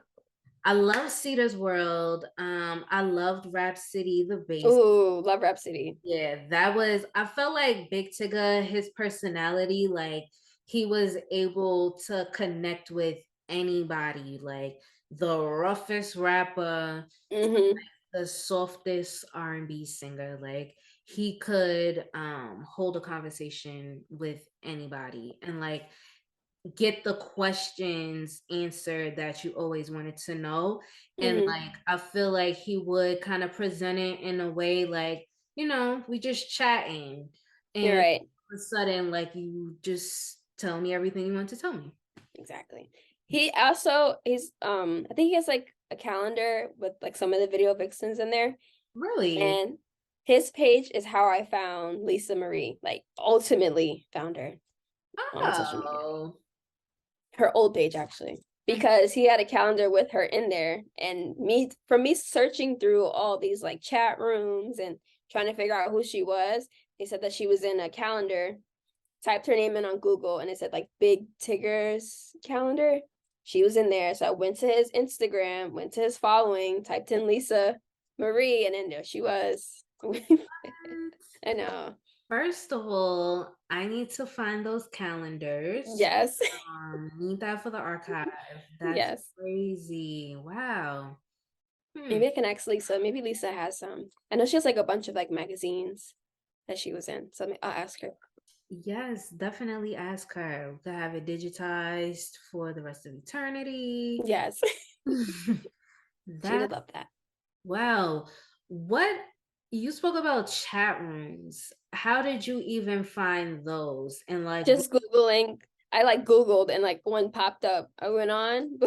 I love Cedar's World. I loved Rap City, the base. Ooh, love Rap City. Yeah, that was, I felt like Big Tigger, his personality, like he was able to connect with anybody, like the roughest rapper, the softest R&B singer. Like he could hold a conversation with anybody and like get the questions answered that you always wanted to know. And like I feel like he would kind of present it in a way like, you know, we just chatting, and you're right, all of a sudden like you just tell me everything you want to tell me. Exactly. He's I think he has like a calendar with like some of the video vixens in there. Really? And his page is how I found Lisa Marie, like ultimately found her on social media. Her old page actually, because he had a calendar with her in there, and me searching through all these like chat rooms and trying to figure out who she was, they said that she was in a calendar. Typed her name in on Google and it said like Big Tigger's calendar. She was in there. So I went to his Instagram, went to his following, typed in Lisa Marie, and then there she was. I know. First of all, I need to find those calendars. Yes. Need that for the archive. That's crazy. Wow. Maybe I can ask Lisa. Maybe Lisa has some. I know she has like a bunch of like magazines that she was in. So I'll ask her. Yes, definitely ask her to have it digitized for the rest of eternity. Yes. She would love that. Wow. What you spoke about chat rooms. How did you even find those? And like just Googling. I like Googled and like one popped up. I went on.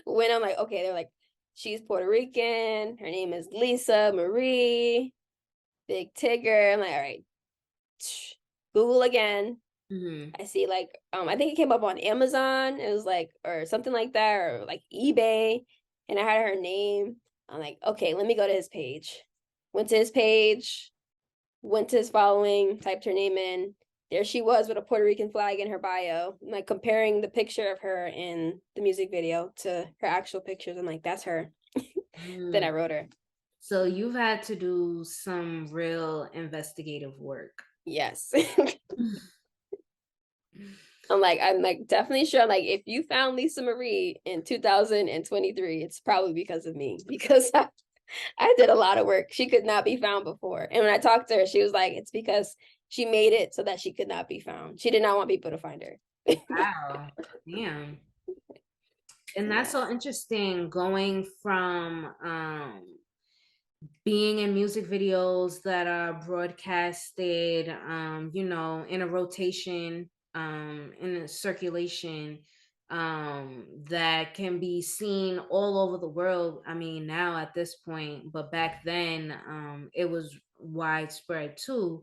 When I'm like, okay, they're like, she's Puerto Rican. Her name is Lisa Marie. Big Tigger. I'm like, all right. Google again. I see like I think it came up on Amazon. It was like or something like that, or like eBay, and I had her name. I'm like, okay, let me go to his page. went to his page, went to his following, typed her name in. There she was with a Puerto Rican flag in her bio, like comparing the picture of her in the music video to her actual pictures. I'm like, that's her. Then I wrote her. So you've had to do some real investigative work. Yes. I'm like definitely sure. Like, if you found Lisa Marie in 2023, it's probably because of me, because I did a lot of work. She could not be found before. And when I talked to her, she was like, it's because she made it so that she could not be found. She did not want people to find her. Wow. Damn. And that's so interesting, going from being in music videos that are broadcasted, in a rotation, in a circulation, that can be seen all over the world. I mean, now at this point, but back then, it was widespread too.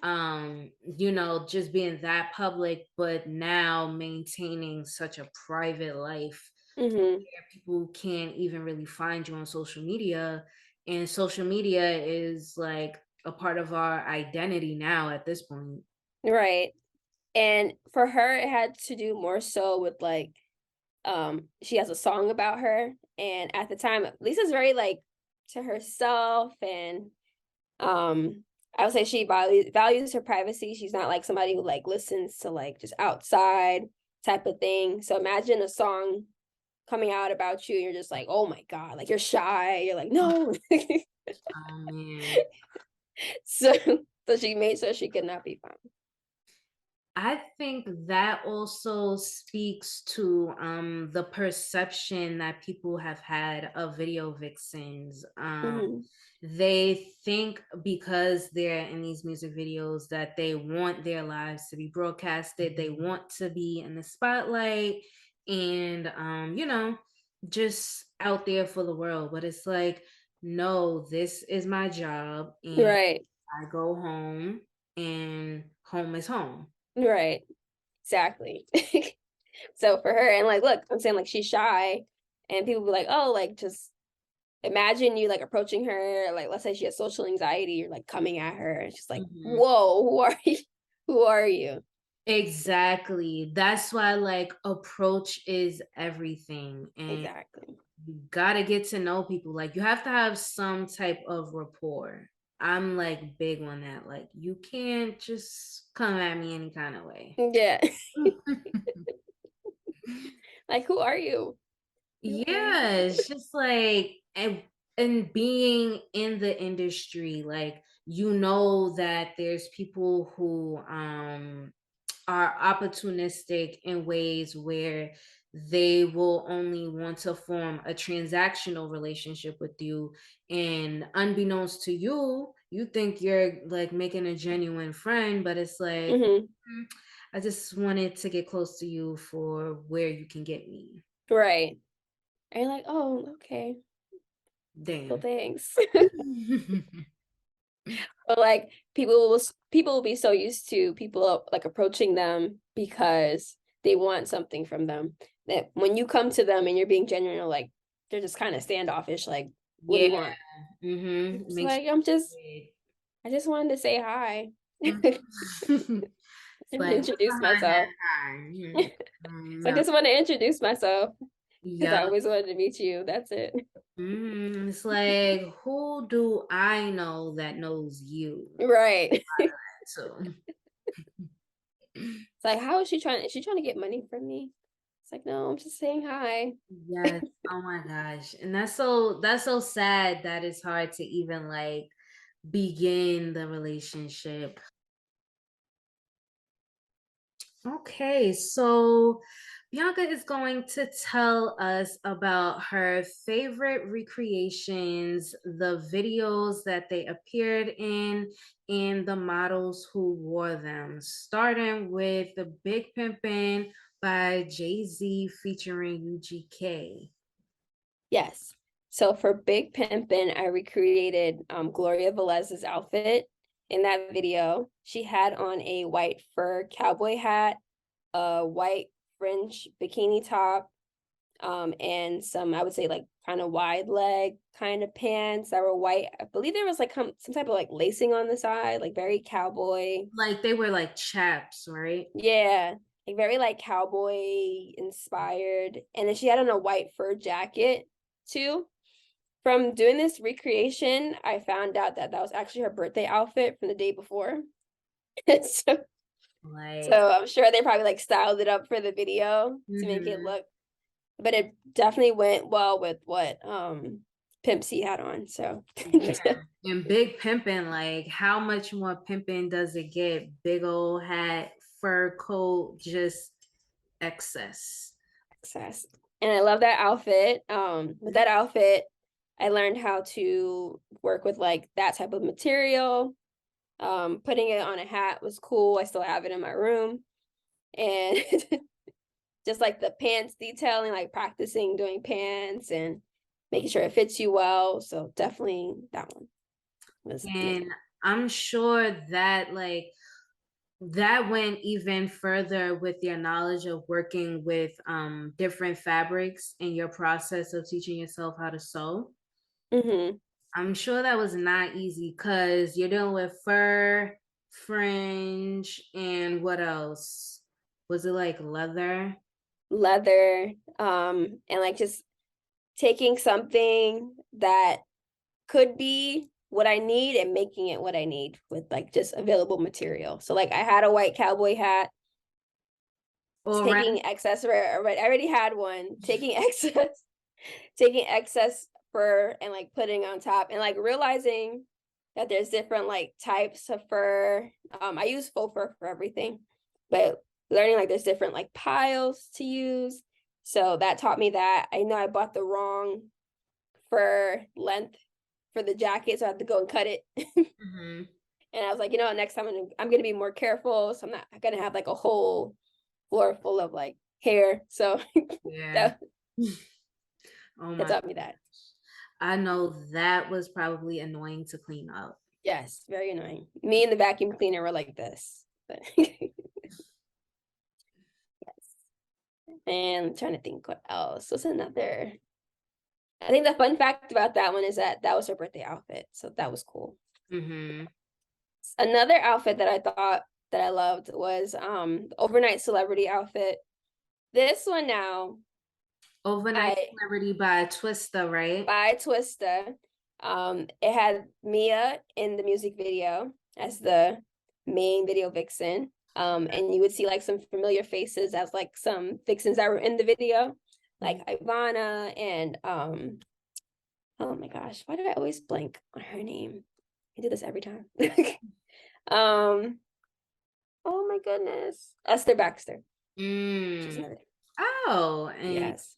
Just being that public, but now maintaining such a private life. Mm-hmm. People can't even really find you on social media, and social media is like a part of our identity now at this point. Right. And for her, it had to do more so with like, she has a song about her. And at the time, Lisa's very like to herself, and I would say she values her privacy. She's not like somebody who like listens to like just outside type of thing. So imagine a song coming out about you, you're just like, oh my God, like you're shy. You're like, no. Oh man. So she made sure she could not be found. I think that also speaks to the perception that people have had of video vixens. They think because they're in these music videos that they want their lives to be broadcasted, they want to be in the spotlight, and just out there for the world. But it's like, no, this is my job, and Right. I go home, and home is home. Right. Exactly. So for her, and like, look, I'm saying like she's shy, and people be like, oh, like just imagine you like approaching her, like let's say she has social anxiety, you're like coming at her, and she's like, whoa, who are you? Who are you? Exactly. That's why like approach is everything. And Exactly. you gotta get to know people. Like you have to have some type of rapport. I'm like big on that. Like you can't just come at me any kind of way. Yeah. Like, who are you? Yeah, it's just like, and being in the industry, like that there's people who are opportunistic in ways where they will only want to form a transactional relationship with you, and unbeknownst to you, you think you're like making a genuine friend, but it's like, I just wanted to get close to you for where you can get me. Right. And you're like, oh, okay. Damn. Well, thanks. But like people will be so used to people like approaching them because they want something from them, that when you come to them and you're being genuine, like they're just kind of standoffish, like, what do you want? It's like, I just wanted to say hi. Introduce myself. I just want to introduce myself because I always wanted to meet you. That's it. It's like, who do I know that knows you? Right. So it's like, how is she trying? Is she trying to get money from me? It's like, no, I'm just saying hi. Yes. Oh my gosh. And that's so sad that it's hard to even like begin the relationship. Okay, so Bianca is going to tell us about her favorite recreations, the videos that they appeared in, and the models who wore them, starting with the Big Pimpin' by Jay-Z featuring UGK. Yes. So for Big Pimpin', I recreated Gloria Velez's outfit in that video. She had on a white fur cowboy hat, a white fringe bikini top, and some, I would say, like kind of wide leg kind of pants that were white. I believe there was like some type of like lacing on the side, like very cowboy. Like they were like chaps, right? Yeah, like very like cowboy inspired. And then she had on a white fur jacket too. From doing this recreation, I found out that that was actually her birthday outfit from the day before. so, Like, so I'm sure they probably like styled it up for the video to make it mhm. look, but it definitely went well with what Pimp C had on. So Yeah. And big pimping, like how much more pimping does it get? Big old hat, fur coat, just excess. excess. And I love that outfit. With that outfit, I learned how to work with like that type of material. Putting it on a hat was cool. I still have it in my room. And just like the pants detailing, like practicing doing pants and making sure it fits you well. So definitely that one was And amazing. I'm sure that like that went even further with your knowledge of working with different fabrics in your process of teaching yourself how to sew. Mm-hmm. I'm sure that was not easy because you're dealing with fur, fringe, and what else? Was it like leather? Leather, and like just taking something that could be what I need and making it what I need with like just available material. So like I had a white cowboy hat, All right. taking excess, I already had one, taking excess fur and like putting on top and like realizing that there's different like types of fur. I use faux fur for everything, but learning like there's different like piles to use. So that taught me that. I know I bought the wrong fur length for the jacket, so I had to go and cut it. Mhm. And I was like, next time I'm gonna be more careful. So I'm not gonna have like a whole floor full of like hair. So Yeah. that, Oh that my. taught me that. I know that was probably annoying to clean up. Yes, very annoying. Me and the vacuum cleaner were like this. But yes. And I'm trying to think what else. What's another? I think the fun fact about that one is that that was her birthday outfit. So that was cool. Mm-hmm. Another outfit that I thought that I loved was the overnight celebrity outfit. This one now, Overnight Celebrity by Twista, right? by Twista. It had Mia in the music video as the main video vixen. And you would see like some familiar faces as like some vixens that were in the video, like Ivana and oh my gosh, why did I always blank on her name? I do this every time. um, oh my goodness, Esther Baxter. She's another. Oh, and Yes.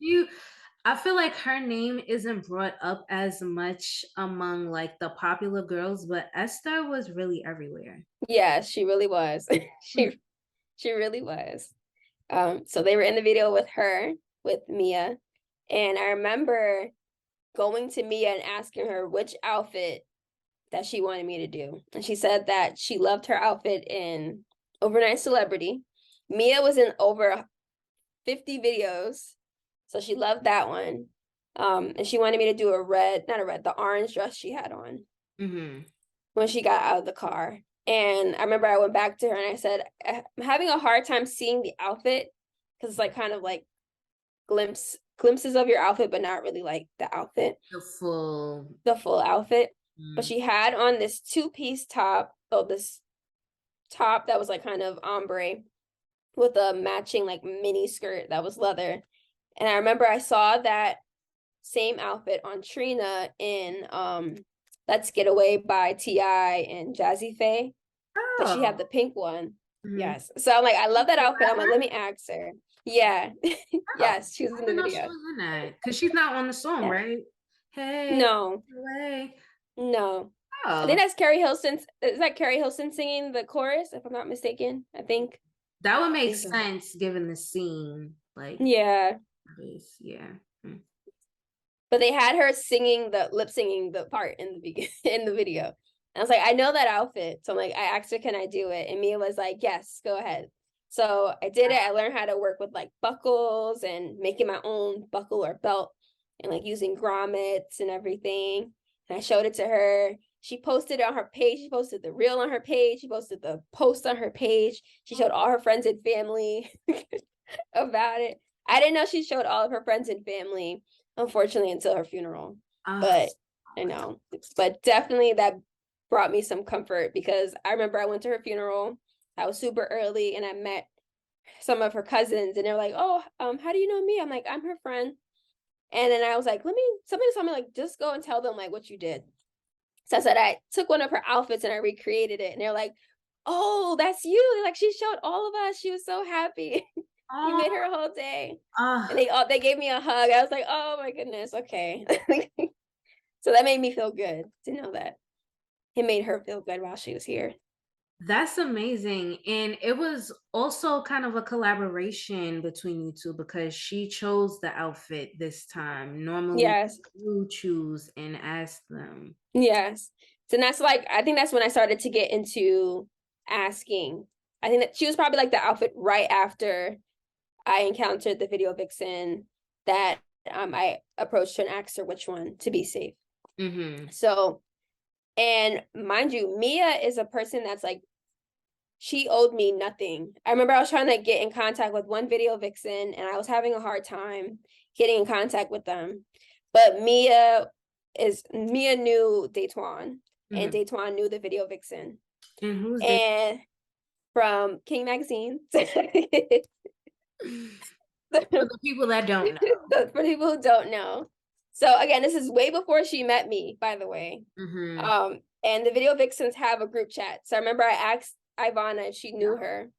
I feel like her name isn't brought up as much among like the popular girls, but Esther was really everywhere. Yeah, she really was. She really was. So they were in the video with her, with Mia, and I remember going to Mia and asking her which outfit that she wanted me to do. And she said that she loved her outfit in Overnight Celebrity. Mia was in over 50 videos, so she loved that one. And she wanted me to do the orange dress she had on when she got out of the car. And I remember I went back to her and I said, I'm having a hard time seeing the outfit because it's like kind of like glimpses of your outfit, but not really like the outfit, the full outfit. But she had on this two-piece top, this top that was like kind of ombre with a matching like mini skirt that was leather. And I remember I saw that same outfit on Trina in Let's Get Away by T.I. and Jazzy Faye. But she had the pink one. Yes. So I'm like, I love that outfit. I'm like, let me ask her. Yeah. Yes, she was in the video. She was in that because she's not on the song, right? Hey, no. away. No. I think that's Carrie Hilson. Is that Carrie Hilson singing the chorus, if I'm not mistaken? I think. That would make sense given the scene. Like, yeah. Yeah. But they had her singing lip singing the part in the video. And I was like, I know that outfit. So I'm like, I asked her, can I do it? And Mia was like, yes, go ahead. So I did it. I learned how to work with like buckles and making my own buckle or belt and like using grommets and everything. And I showed it to her. She posted it on her page. She posted the reel on her page. She posted the post on her page. She showed all her friends and family about it. I didn't know she showed all of her friends and family, unfortunately, until her funeral. But I know, but definitely that brought me some comfort because I remember I went to her funeral. I was super early and I met some of her cousins and they're like, "Oh, how do you know me?" I'm like, "I'm her friend." And then I was like, somebody told me like, just go and tell them like what you did. So I said, I took one of her outfits and I recreated it. And they're like, "Oh, that's you." They're like, "She showed all of us. She was so happy." You made her whole day. And they gave me a hug. I was like, "Oh my goodness, okay." So that made me feel good to know that it made her feel good while she was here. That's amazing. And it was also kind of a collaboration between you two because she chose the outfit this time. Normally, Yes. you choose and ask them. Yes. So that's like, I think that's when I started to get into asking. I think that she was probably like the outfit right after I encountered the video vixen that I approached her and asked her which one to be safe. Mm-hmm. So, and mind you, Mia is a person that's like, she owed me nothing. I remember I was trying to get in contact with one video vixen and I was having a hard time getting in contact with them. But Mia knew Daytwan and Mm-hmm. Daytwan knew the video vixen. And who's they? And from King Magazine. For the people that don't know. For people who don't know. So again, this is way before she met me, by the way. Mm-hmm. And the video vixens have a group chat. So I remember I asked Ivana if she knew her.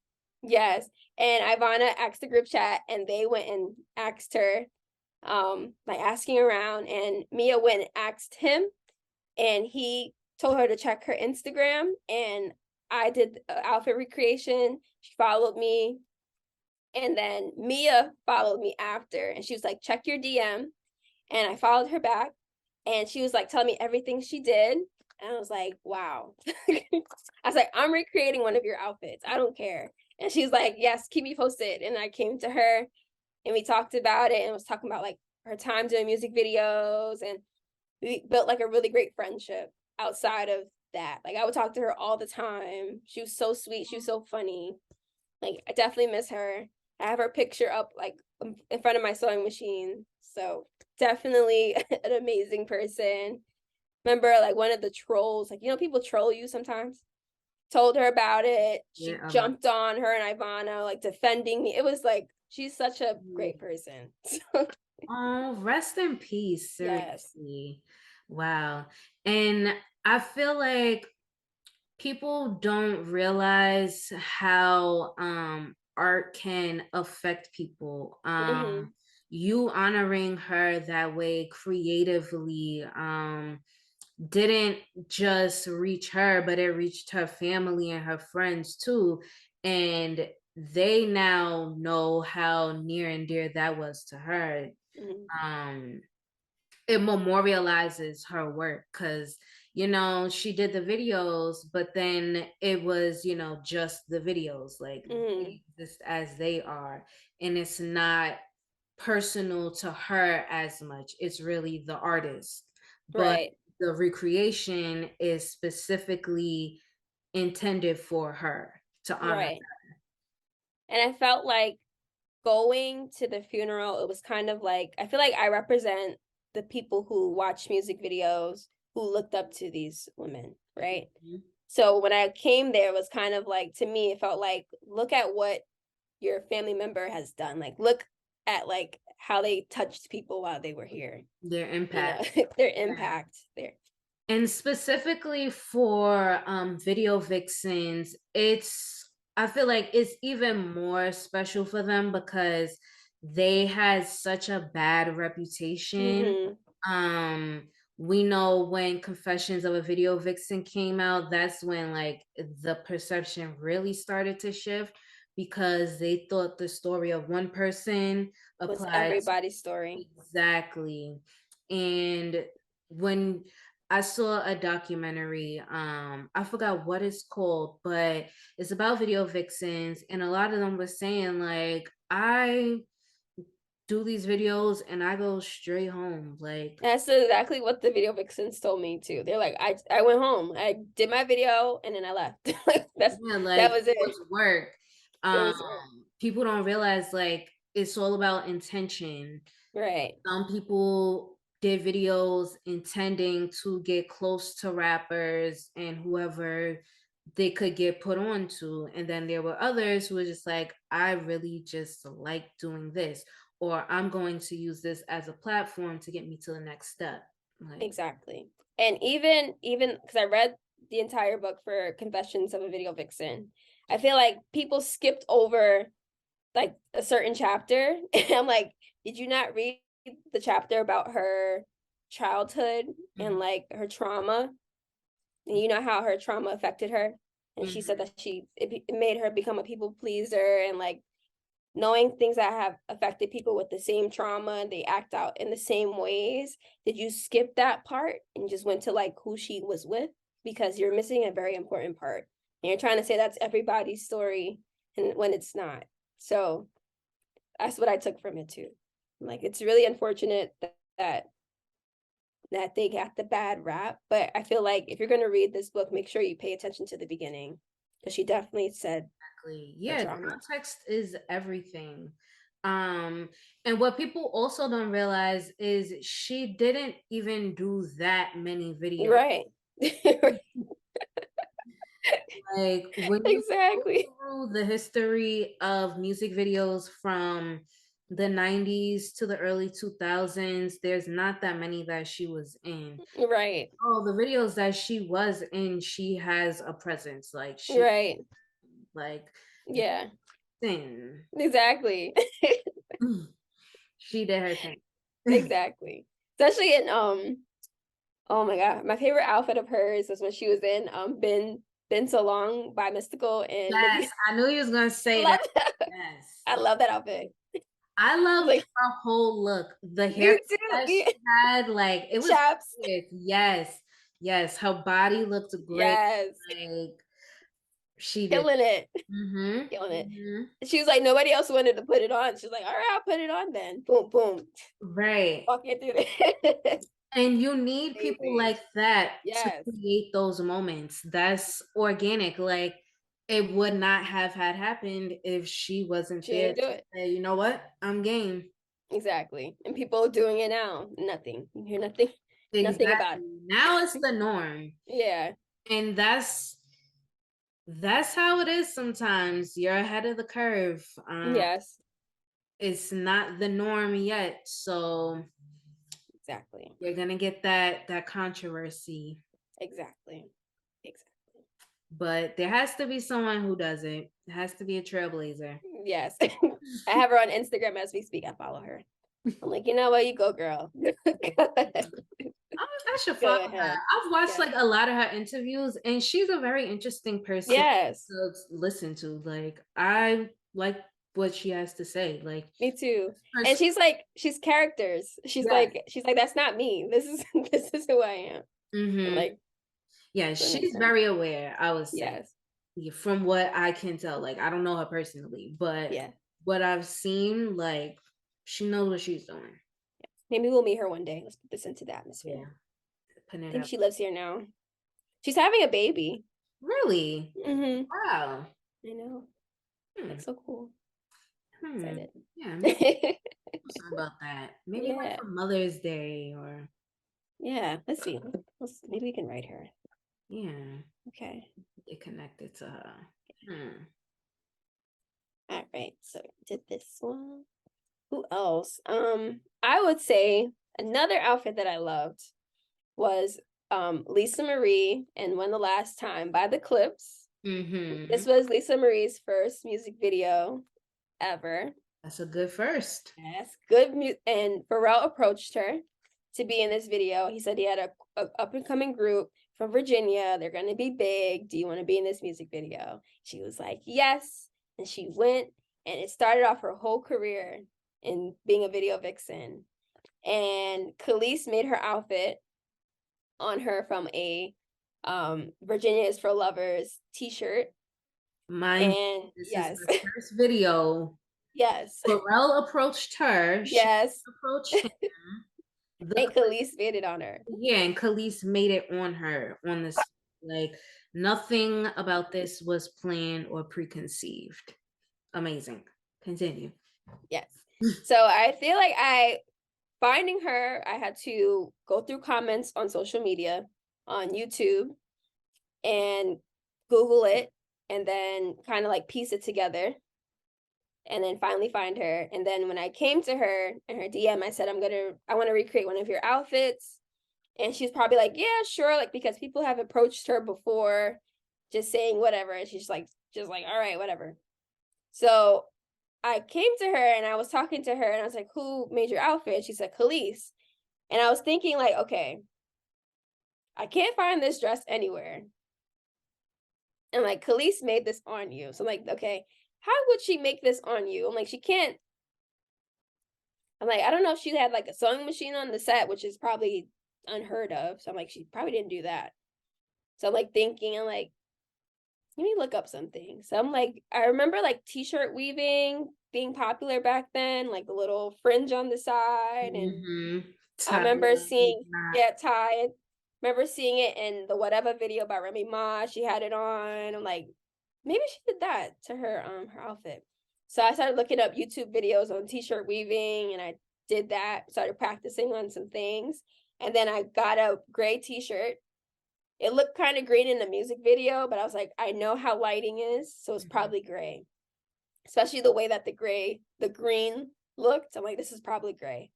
Yes. And Ivana asked the group chat and they went and asked her, like asking around, and Mia went and asked him and he told her to check her Instagram and I did outfit recreation. She followed me. And then Mia followed me after and she was like, check your DM. And I followed her back and she was like telling me everything she did. And I was like, wow. I was like, I'm recreating one of your outfits. I don't care. And she's like, yes, keep me posted. And I came to her and we talked about it and was talking about like her time doing music videos. And we built like a really great friendship outside of that. Like I would talk to her all the time. She was so sweet. She was so funny. Like I definitely miss her. I have her picture up like in front of my sewing machine. So definitely an amazing person. Remember like one of the trolls, like people troll you sometimes. Told her about it. She jumped on her and Ivana, like defending me. It was like she's such a great person. Oh, rest in peace. Yes. Seriously. Wow. And I feel like people don't realize how art can affect people. You honoring her that way creatively didn't just reach her, but it reached her family and her friends too. And they now know how near and dear that was to her. It memorializes her work because she did the videos, but then it was just the videos, like they exist as they are, and it's not personal to her as much. It's really the artist, but Right. the recreation is specifically intended for her to honor Right. And I felt like going to the funeral, it was kind of like, I feel like I represent the people who watch music videos, who looked up to these women, right? Mhm. So when I came there, it was kind of like, to me, it felt like, look at what your family member has done. Like, look at like how they touched people while they were here. Their impact. Their impact there. And specifically for video vixens, I feel like it's even more special for them because they had such a bad reputation. We know when Confessions of a Video Vixen came out, that's when like the perception really started to shift because they thought the story of one person Was applied everybody's story. exactly. And when I saw a documentary. I forgot what it's called, but it's about video vixens, and a lot of them were saying like, I do these videos and I go straight home. Like, That's exactly what the video vixens told me too. They're like, I went home, I did my video, and then I left. That's yeah, that like was it it. was work. It Um, was People don't realize like it's all about intention. right. Some people did videos intending to get close to rappers and whoever they could get put on to. And then there were others who were just like, I really just like doing this, or I'm going to use this as a platform to get me to the next step. Like, Exactly. And even because I read the entire book for Confessions of a Video Vixen, I feel like people skipped over like a certain chapter. And I'm like, did you not read the chapter about her childhood and like her trauma? And you know how her trauma affected her? And she said that it made her become a people pleaser, and like knowing things that have affected people with the same trauma and they act out in the same ways. Did you skip that part and just went to like who she was with? Because you're missing a very important part. And you're trying to say that's everybody's story, and when it's not. So that's what I took from it too. Like, it's really unfortunate that they got the bad rap, but I feel like if you're going to read this book, make sure you pay attention to the beginning, because she definitely said exactly. the Yeah, trauma. context is everything. And what people also don't realize is she didn't even do that many videos. Right. Like when you go Exactly. through the history of music videos from the 90s to the early 2000s, there's not that many that she was in. Right. Oh, the videos that she was in, she has a presence. Like she, Right. like, Yeah. thing. Exactly. She did her thing. Exactly. Especially in oh my god, my favorite outfit of hers is when she was in Been So Long by Mystical and Yes, Libby. I knew you was gonna I say love that. that. Yes. I love that outfit. I love Like, her whole look. The hair me too. that she had, like it was Chaps. perfect. Yes. Yes. Her body looked great. Yes. Like she did. Killing it. Mm-hmm. Killing it. Mm-hmm. She was like, nobody else wanted to put it on. She's like, all right, I'll put it on then. Boom, boom. Right. Walking through it. And you need people Amazing. like that to Yes. create those moments. That's organic. Like it would not have had happened if she wasn't She there didn't do to it. say, you know what? I'm game. Exactly. And people doing it now. Nothing. You hear nothing. Nothing about it. Exactly. Now it's the norm. Yeah. And that's how it is sometimes. You're ahead of the curve. Yes. It's not the norm yet. So Exactly. you're gonna get that controversy. Exactly. Exactly. But there has to be someone who does it. It has to be a trailblazer. Yes. I have her on Instagram as we speak. I follow her. I'm like, you know what? You go, girl. I should Go follow her. ahead. I've watched Yeah. like a lot of her interviews, and she's a very interesting person Yes. to listen to. Like I like what she has to say. Like Me too. her, And she's characters. yes. She's like, that's not me. This is this is who I am. I'm Mm-hmm. like, Yeah, that makes she's sense. very aware, I would say. Yes. Yeah, from what I can tell. Like I don't know her personally, but Yeah. what I've seen, like she knows what she's doing. Maybe we'll meet her one day. Let's put this into the Yeah. atmosphere. Putting I it think up. she lives here now. She's having a baby. Really? Mm-hmm. Wow. I know. Hmm. That's so cool. Hmm. Excited. Yeah, maybe something about that. Maybe like Yeah. for Mother's Day or Yeah. Let's see. Maybe we can write her. yeah, Okay. get connected to her. Hmm. All right. So did this one. Who else? I would say another outfit that I loved was Lisa Marie and When the Last Time by the Clips. Mm-hmm. This was Lisa Marie's first music video ever. That's a good first. Yes, good. And Pharrell approached her to be in this video. He said he had a up and coming group from Virginia. They're going to be big. Do you want to be in this music video? She was like, yes. And she went, and it started off her whole career in being a video vixen. And Khalees made her outfit. on her from a Virginia is for Lovers t-shirt. Mine. And This yes. is the first video. Yes. Pharrell approached her. Yes. She approached him. And Khalees made it on her. Yeah, and Khalees made it on her on this. Like nothing about this was planned or preconceived. Amazing. Continue. Yes. So I feel like finding her, I had to go through comments on social media, on YouTube, and Google it, and then kind of like piece it together, and then finally find her. And then when I came to her in her DM, I said, I want to recreate one of your outfits. And she's probably like, yeah, sure. Like, because people have approached her before just saying whatever. And she's like, all right, whatever. So I came to her and I was talking to her and I was like, who made your outfit? She said, Khalees. And I was thinking like, okay, I can't find this dress anywhere. And like, Khalees made this on you. So I'm like, okay, how would she make this on you? I'm like, she can't. I'm like, I don't know if she had like a sewing machine on the set, which is probably unheard of. So I'm like, she probably didn't do that. So I'm like thinking, I'm like, let me look up something. So I'm like, I remember like t-shirt weaving being popular back then, like the little fringe on the side. And I remember seeing, tie. I remember seeing it in the whatever video by Remy Ma. She had it on. I'm like, maybe she did that to her her outfit. So I started looking up YouTube videos on t-shirt weaving, and I did that, started practicing on some things. And then I got a gray t-shirt. It looked kind of green in the music video, but I was like, I know how lighting is, so it's probably gray. Especially the way that the green looked. I'm like, this is probably gray.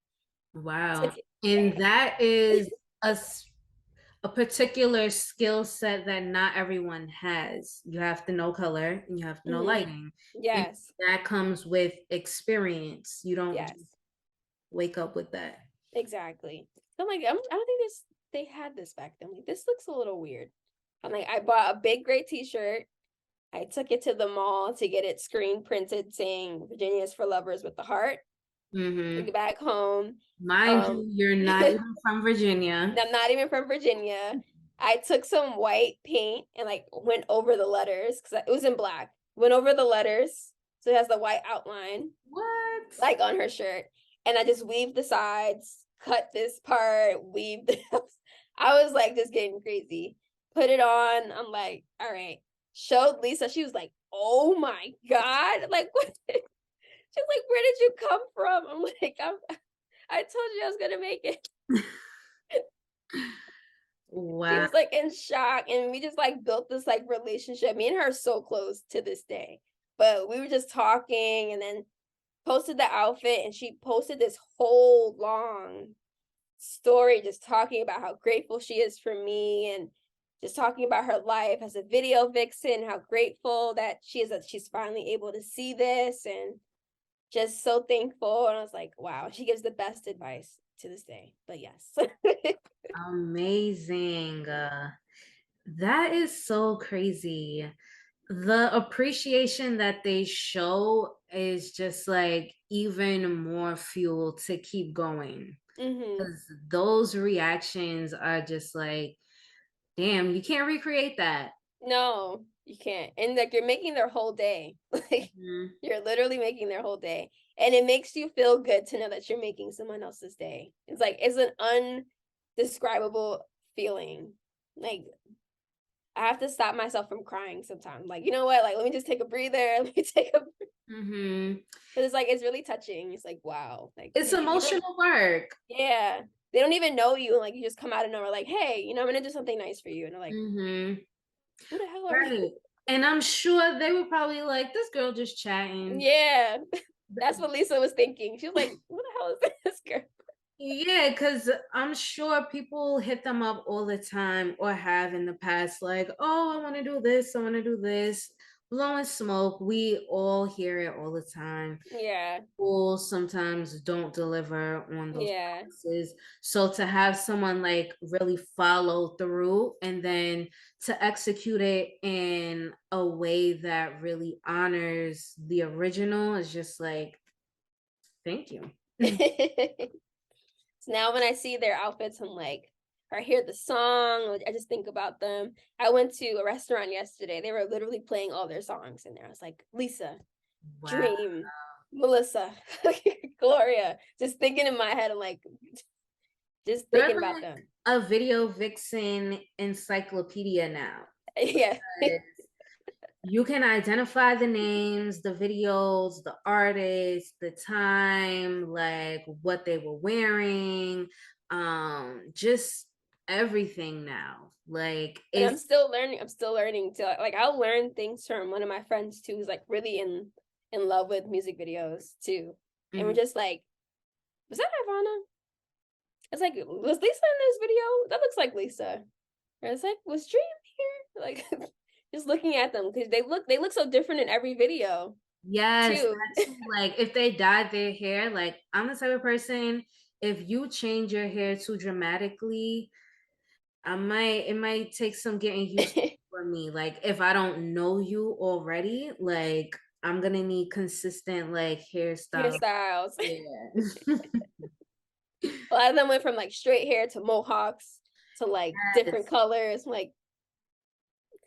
Wow. And that is a particular skill set that not everyone has. You have to know color and you have to know lighting. Yes. And that comes with experience. You don't Yes. wake up with that. Exactly. So I'm like, I don't think they had this back then. Like, this looks a little weird. I'm like, I bought a big gray t-shirt. I took it to the mall to get it screen printed saying Virginia is for Lovers with the heart. Took it back home. Mind you, you're not even from Virginia. I'm not even from Virginia. I took some white paint and like went over the letters because it was in black. Went over the letters. So it has the white outline. What? Like on her shirt. And I just weaved the sides, cut this part, weaved this. I was like just getting crazy. Put it on. I'm like, all right. Showed Lisa. She was like, oh my God. Like, what? She's like, where did you come from? I'm like, I told you I was gonna make it. Wow. She was like in shock. And we just like built this like relationship. Me and her are so close to this day. But we were just talking and then posted the outfit, and she posted this whole long story just talking about how grateful she is for me and just talking about her life as a video vixen, how grateful that she is that she's finally able to see this and just so thankful. And I was like, wow, she gives the best advice to this day. But yes. Amazing. That is so crazy. The appreciation that they show is just like even more fuel to keep going. Because those reactions are just like, damn, you can't recreate that. No, you can't. And like you're making their whole day. Like you're literally making their whole day. And it makes you feel good to know that you're making someone else's day. It's like it's an undescribable feeling. Like I have to stop myself from crying sometimes. Like, you know what? Like, let me just take a breather. Let me take a because it's like it's really touching. It's like, wow. Like it's emotional work. Yeah. They don't even know you. Like you just come out of nowhere like, hey, I'm gonna do something nice for you. And they're like, who the hell are you? And I'm sure they were probably like, this girl just chatting. Yeah. That's what Lisa was thinking. She was like, who the hell is this girl? Yeah, because I'm sure people hit them up all the time or have in the past, like, oh, I want to do this, I want to do this. Blowing smoke, we all hear it all the time. Yeah. People sometimes don't deliver on those promises. So to have someone like really follow through and then to execute it in a way that really honors the original is just like, thank you. So now when I see their outfits, I'm like, or I hear the song, I just think about them. I went to a restaurant yesterday. They were literally playing all their songs in there. I was like, Lisa, Wow. Dream, Melissa, Gloria. Just thinking in my head, I'm like, just thinking They're about like them. a video vixen encyclopedia now. Yeah. You can identify the names, the videos, the artists, the time, like what they were wearing, just everything now. Like And it's I'm still learning to, like, I'll learn things from one of my friends too, who's like really in love with music videos too. And we're just like, was that Ivana? It's like, was Lisa in this video? That looks like Lisa. And it's like, was Dream here? Like, just looking at them because they look so different in every video. yes, Too. like if they dyed their hair, like I'm the type of person, if you change your hair too dramatically, it might take some getting used to for me. Like if I don't know you already, like I'm gonna need consistent like hairstyle. Hairstyles. Yeah. A lot of them went from like straight hair to mohawks to like different colors. Like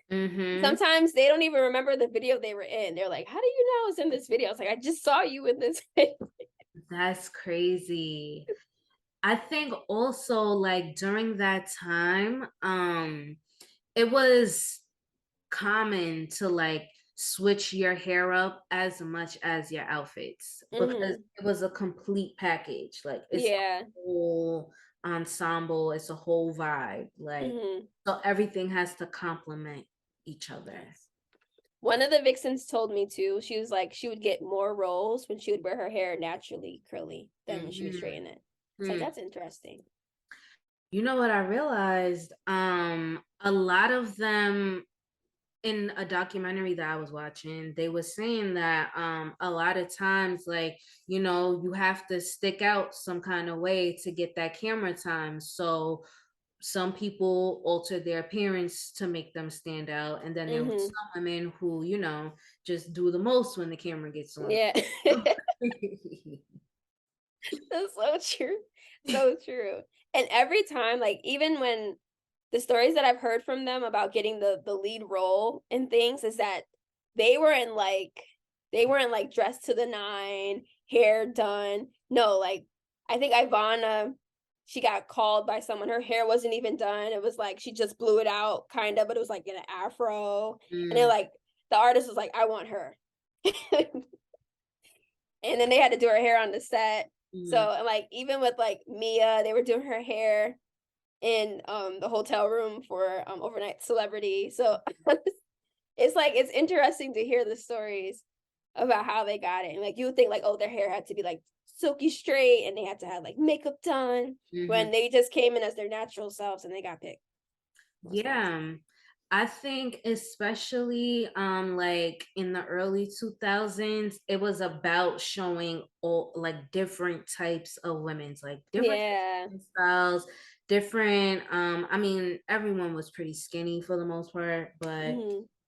sometimes they don't even remember the video they were in. They're like, how do you know I was in this video? It's like, I just saw you in this video. That's crazy. I think also like during that time, it was common to like switch your hair up as much as your outfits because it was a complete package. Like it's a whole ensemble, it's a whole vibe. Like so everything has to complement each other. One of the vixens told me too, she was like, she would get more rolls when she would wear her hair naturally curly than when she would straighten it. It's like, that's interesting. You know what I realized? A lot of them in a documentary that I was watching, they were saying that a lot of times, like, you know, you have to stick out some kind of way to get that camera time. So some people alter their appearance to make them stand out. And then there were some women who, you know, just do the most when the camera gets on. Yeah. That's so true. So true. And every time, like, even when the stories that I've heard from them about getting the lead role in things is that they weren't like dressed to the nine, hair done. No, like I think Ivana, she got called by someone. Her hair wasn't even done. It was like she just blew it out, kind of, but it was like in an afro. And they're like, the artist was like, I want her. And then they had to do her hair on the set. So like even with like Mia, they were doing her hair in the hotel room for Overnight Celebrity. So it's like it's interesting to hear the stories about how they got it. And like you would think like, oh, their hair had to be like silky straight and they had to have like makeup done when they just came in as their natural selves and they got picked. Yeah. I think especially like in the early 2000s, it was about showing all like different types of women's, like different styles, different I mean everyone was pretty skinny for the most part, but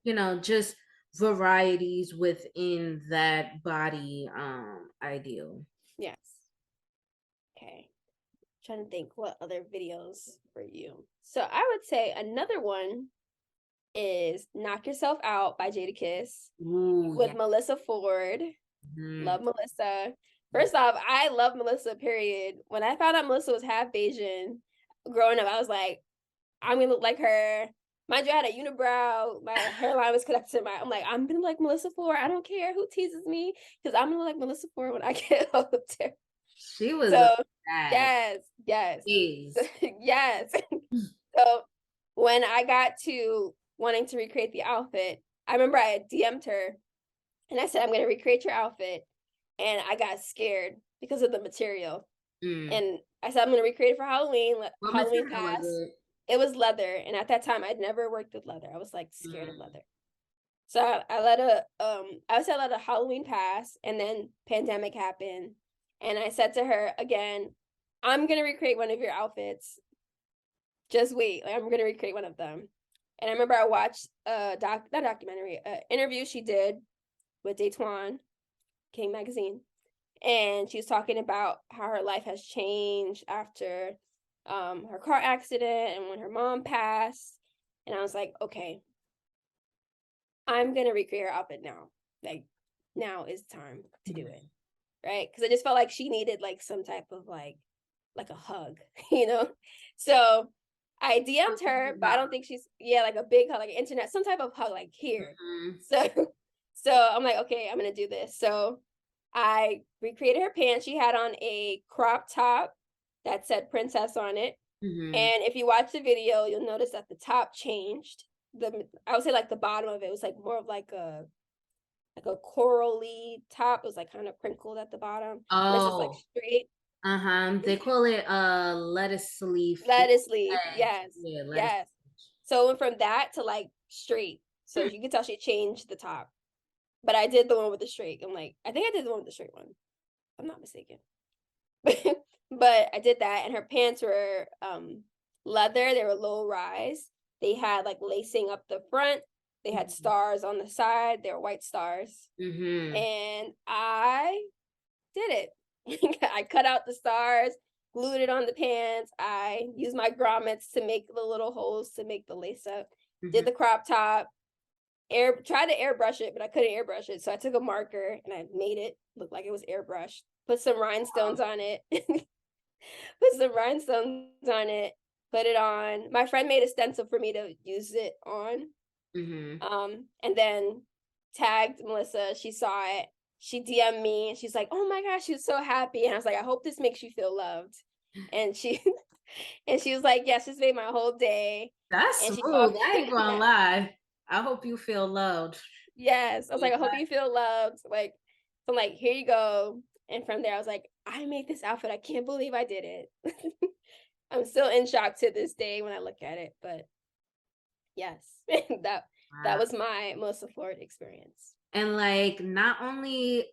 you know, just varieties within that body ideal. Yes. Okay. Trying to think what other videos for you. So I would say another one is Knock Yourself Out by Jadakiss with Melissa Ford. Love Melissa. First off, I love Melissa, period. When I found out Melissa was half Asian growing up, I was like, I'm gonna look like her. Mind you, I had a unibrow. My hairline was connected to I'm like, I'm gonna like Melissa Ford. I don't care who teases me because I'm gonna like Melissa Ford when I get older. She was yes. Yes. So when I got to wanting to recreate the outfit, I remember I had DM'd her and I said, I'm going to recreate your outfit. And I got scared because of the material. And I said, I'm going to recreate it for Halloween. Halloween passed. It was leather. And at that time, I'd never worked with leather. I was like scared of leather. So I let a Halloween pass and then pandemic happened. And I said to her again, I'm going to recreate one of your outfits. Just wait. Like, I'm going to recreate one of them. And I remember I watched interview she did with Daytwan, King Magazine. And she was talking about how her life has changed after her car accident and when her mom passed. And I was like, okay, I'm gonna recreate her outfit now. Like, now is time to do it, right? Because I just felt like she needed like some type of like a hug, you know. So I DM'd her, but I don't think she's like a big hug, like internet, some type of hug, like here. So I'm like, okay, I'm gonna do this. So I recreated her pants. She had on a crop top that said princess on it. And if you watch the video, you'll notice that the top changed. I would say like the bottom of it was like more of like a corally top. It was like kind of crinkled at the bottom. Versus like straight. They call it lettuce leaf. Lettuce leaf. Yes. Yeah, lettuce. Yes. So it went from that to like straight. So you can tell she changed the top. But I did the one with the straight. I'm like, I think I did the one with the straight one. If I'm not mistaken. But I did that, and her pants were leather. They were low rise. They had like lacing up the front. They had stars on the side. They were white stars. And I did it. I cut out the stars, glued it on the pants. I used my grommets to make the little holes to make the lace up. Did the crop top. Tried to airbrush it, but I couldn't airbrush it. So I took a marker and I made it look like it was airbrushed. Put some rhinestones on it. Put some rhinestones on it. Put it on. My friend made a stencil for me to use it on. And then tagged Melissa. She saw it. She DM'd me and she's like, "Oh my gosh, she was so happy." And I was like, "I hope this makes you feel loved." And she was like, "Yes, this made my whole day." That's smooth. I ain't gonna lie. I hope you feel loved. Yes. I was like, I hope you feel loved. Like, so I'm like, here you go. And from there, I was like, I made this outfit. I can't believe I did it. I'm still in shock to this day when I look at it. But yes, that was my Melissa Ford experience. And like, not only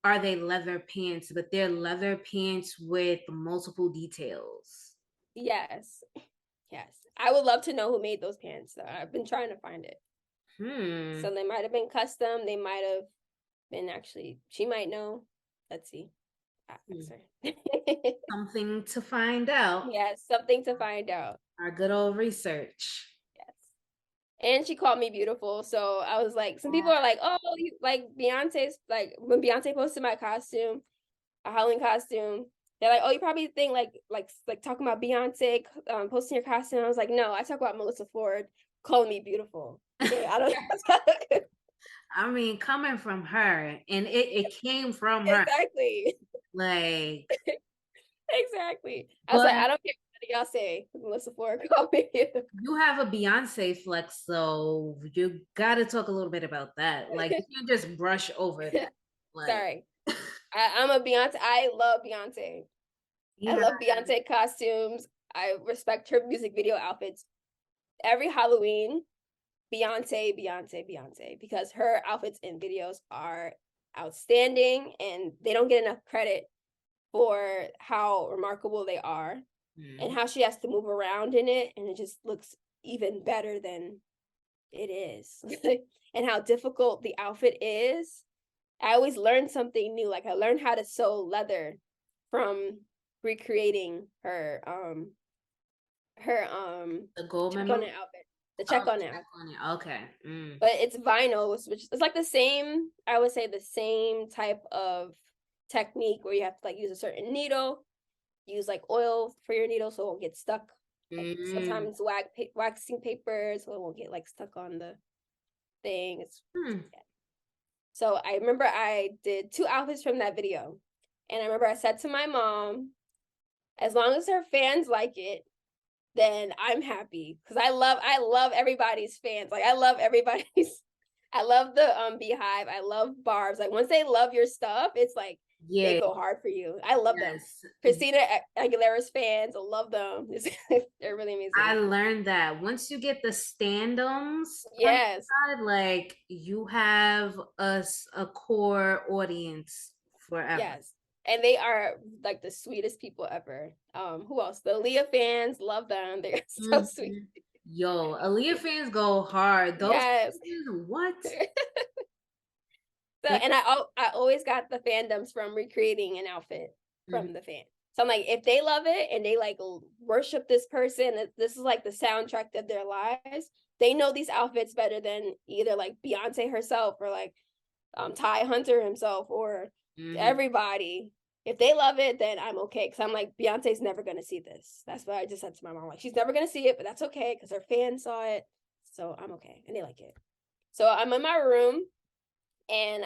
are they leather pants, but they're leather pants with multiple details. Yes. Yes. I would love to know who made those pants, though. I've been trying to find it. So they might have been custom. They might have been she might know. Let's see. Something to find out. Yes, something to find out. Our good old research. Yes. And she called me beautiful. So I was like, some people are like, oh, you like Beyonce's, like when Beyonce posted my costume, a Halloween costume, they're like, oh, you probably think like talking about Beyonce posting your costume. I was like, no, I talk about Melissa Ford calling me beautiful. Okay, I don't know. I mean, coming from her, and it came from her. Exactly. Like, exactly. I was like, I don't care what y'all say. Melissa Ford called me beautiful. You have a Beyonce flex, so you got to talk a little bit about that. Like, you can't just brush over that. Like, sorry. I'm a Beyonce. I love Beyonce. Yeah. I love Beyonce costumes. I respect her music video outfits. Every Halloween, Beyonce, because her outfits and videos are outstanding and they don't get enough credit for how remarkable they are and how she has to move around in it. And it just looks even better than it is. And how difficult the outfit is. I always learn something new. Like I learned how to sew leather from recreating her the gold check on it outfit. The check on it. Okay. But it's vinyl, which is like the same, I would say the same type of technique where you have to like use a certain needle, use like oil for your needle so it won't get stuck. Like, sometimes waxing paper so it won't get like stuck on the thing. Yeah. So I remember I did 2 outfits from that video. And I remember I said to my mom, as long as her fans like it, then I'm happy. Because I love everybody's fans. Like I love the Beehive. I love Barb's. Like once they love your stuff, it's like they go hard for you. I love them. Christina Aguilera's fans, I love them. They're really amazing. I learned that once you get the standums, yes, like you have a core audience forever. Yes. And they are like the sweetest people ever. Who else? The Aaliyah fans, love them. They're so sweet. Yo, Aaliyah fans go hard. Those fans, what? So, and I always got the fandoms from recreating an outfit from the fan. So I'm like, if they love it and they like worship this person, this is like the soundtrack of their lives. They know these outfits better than either like Beyonce herself or like Ty Hunter himself or everybody. If they love it, then I'm okay. Because I'm like, Beyonce's never gonna see this. That's what I just said to my mom. Like, she's never gonna see it, but that's okay because her fans saw it, so I'm okay, and they like it. So I'm in my room, and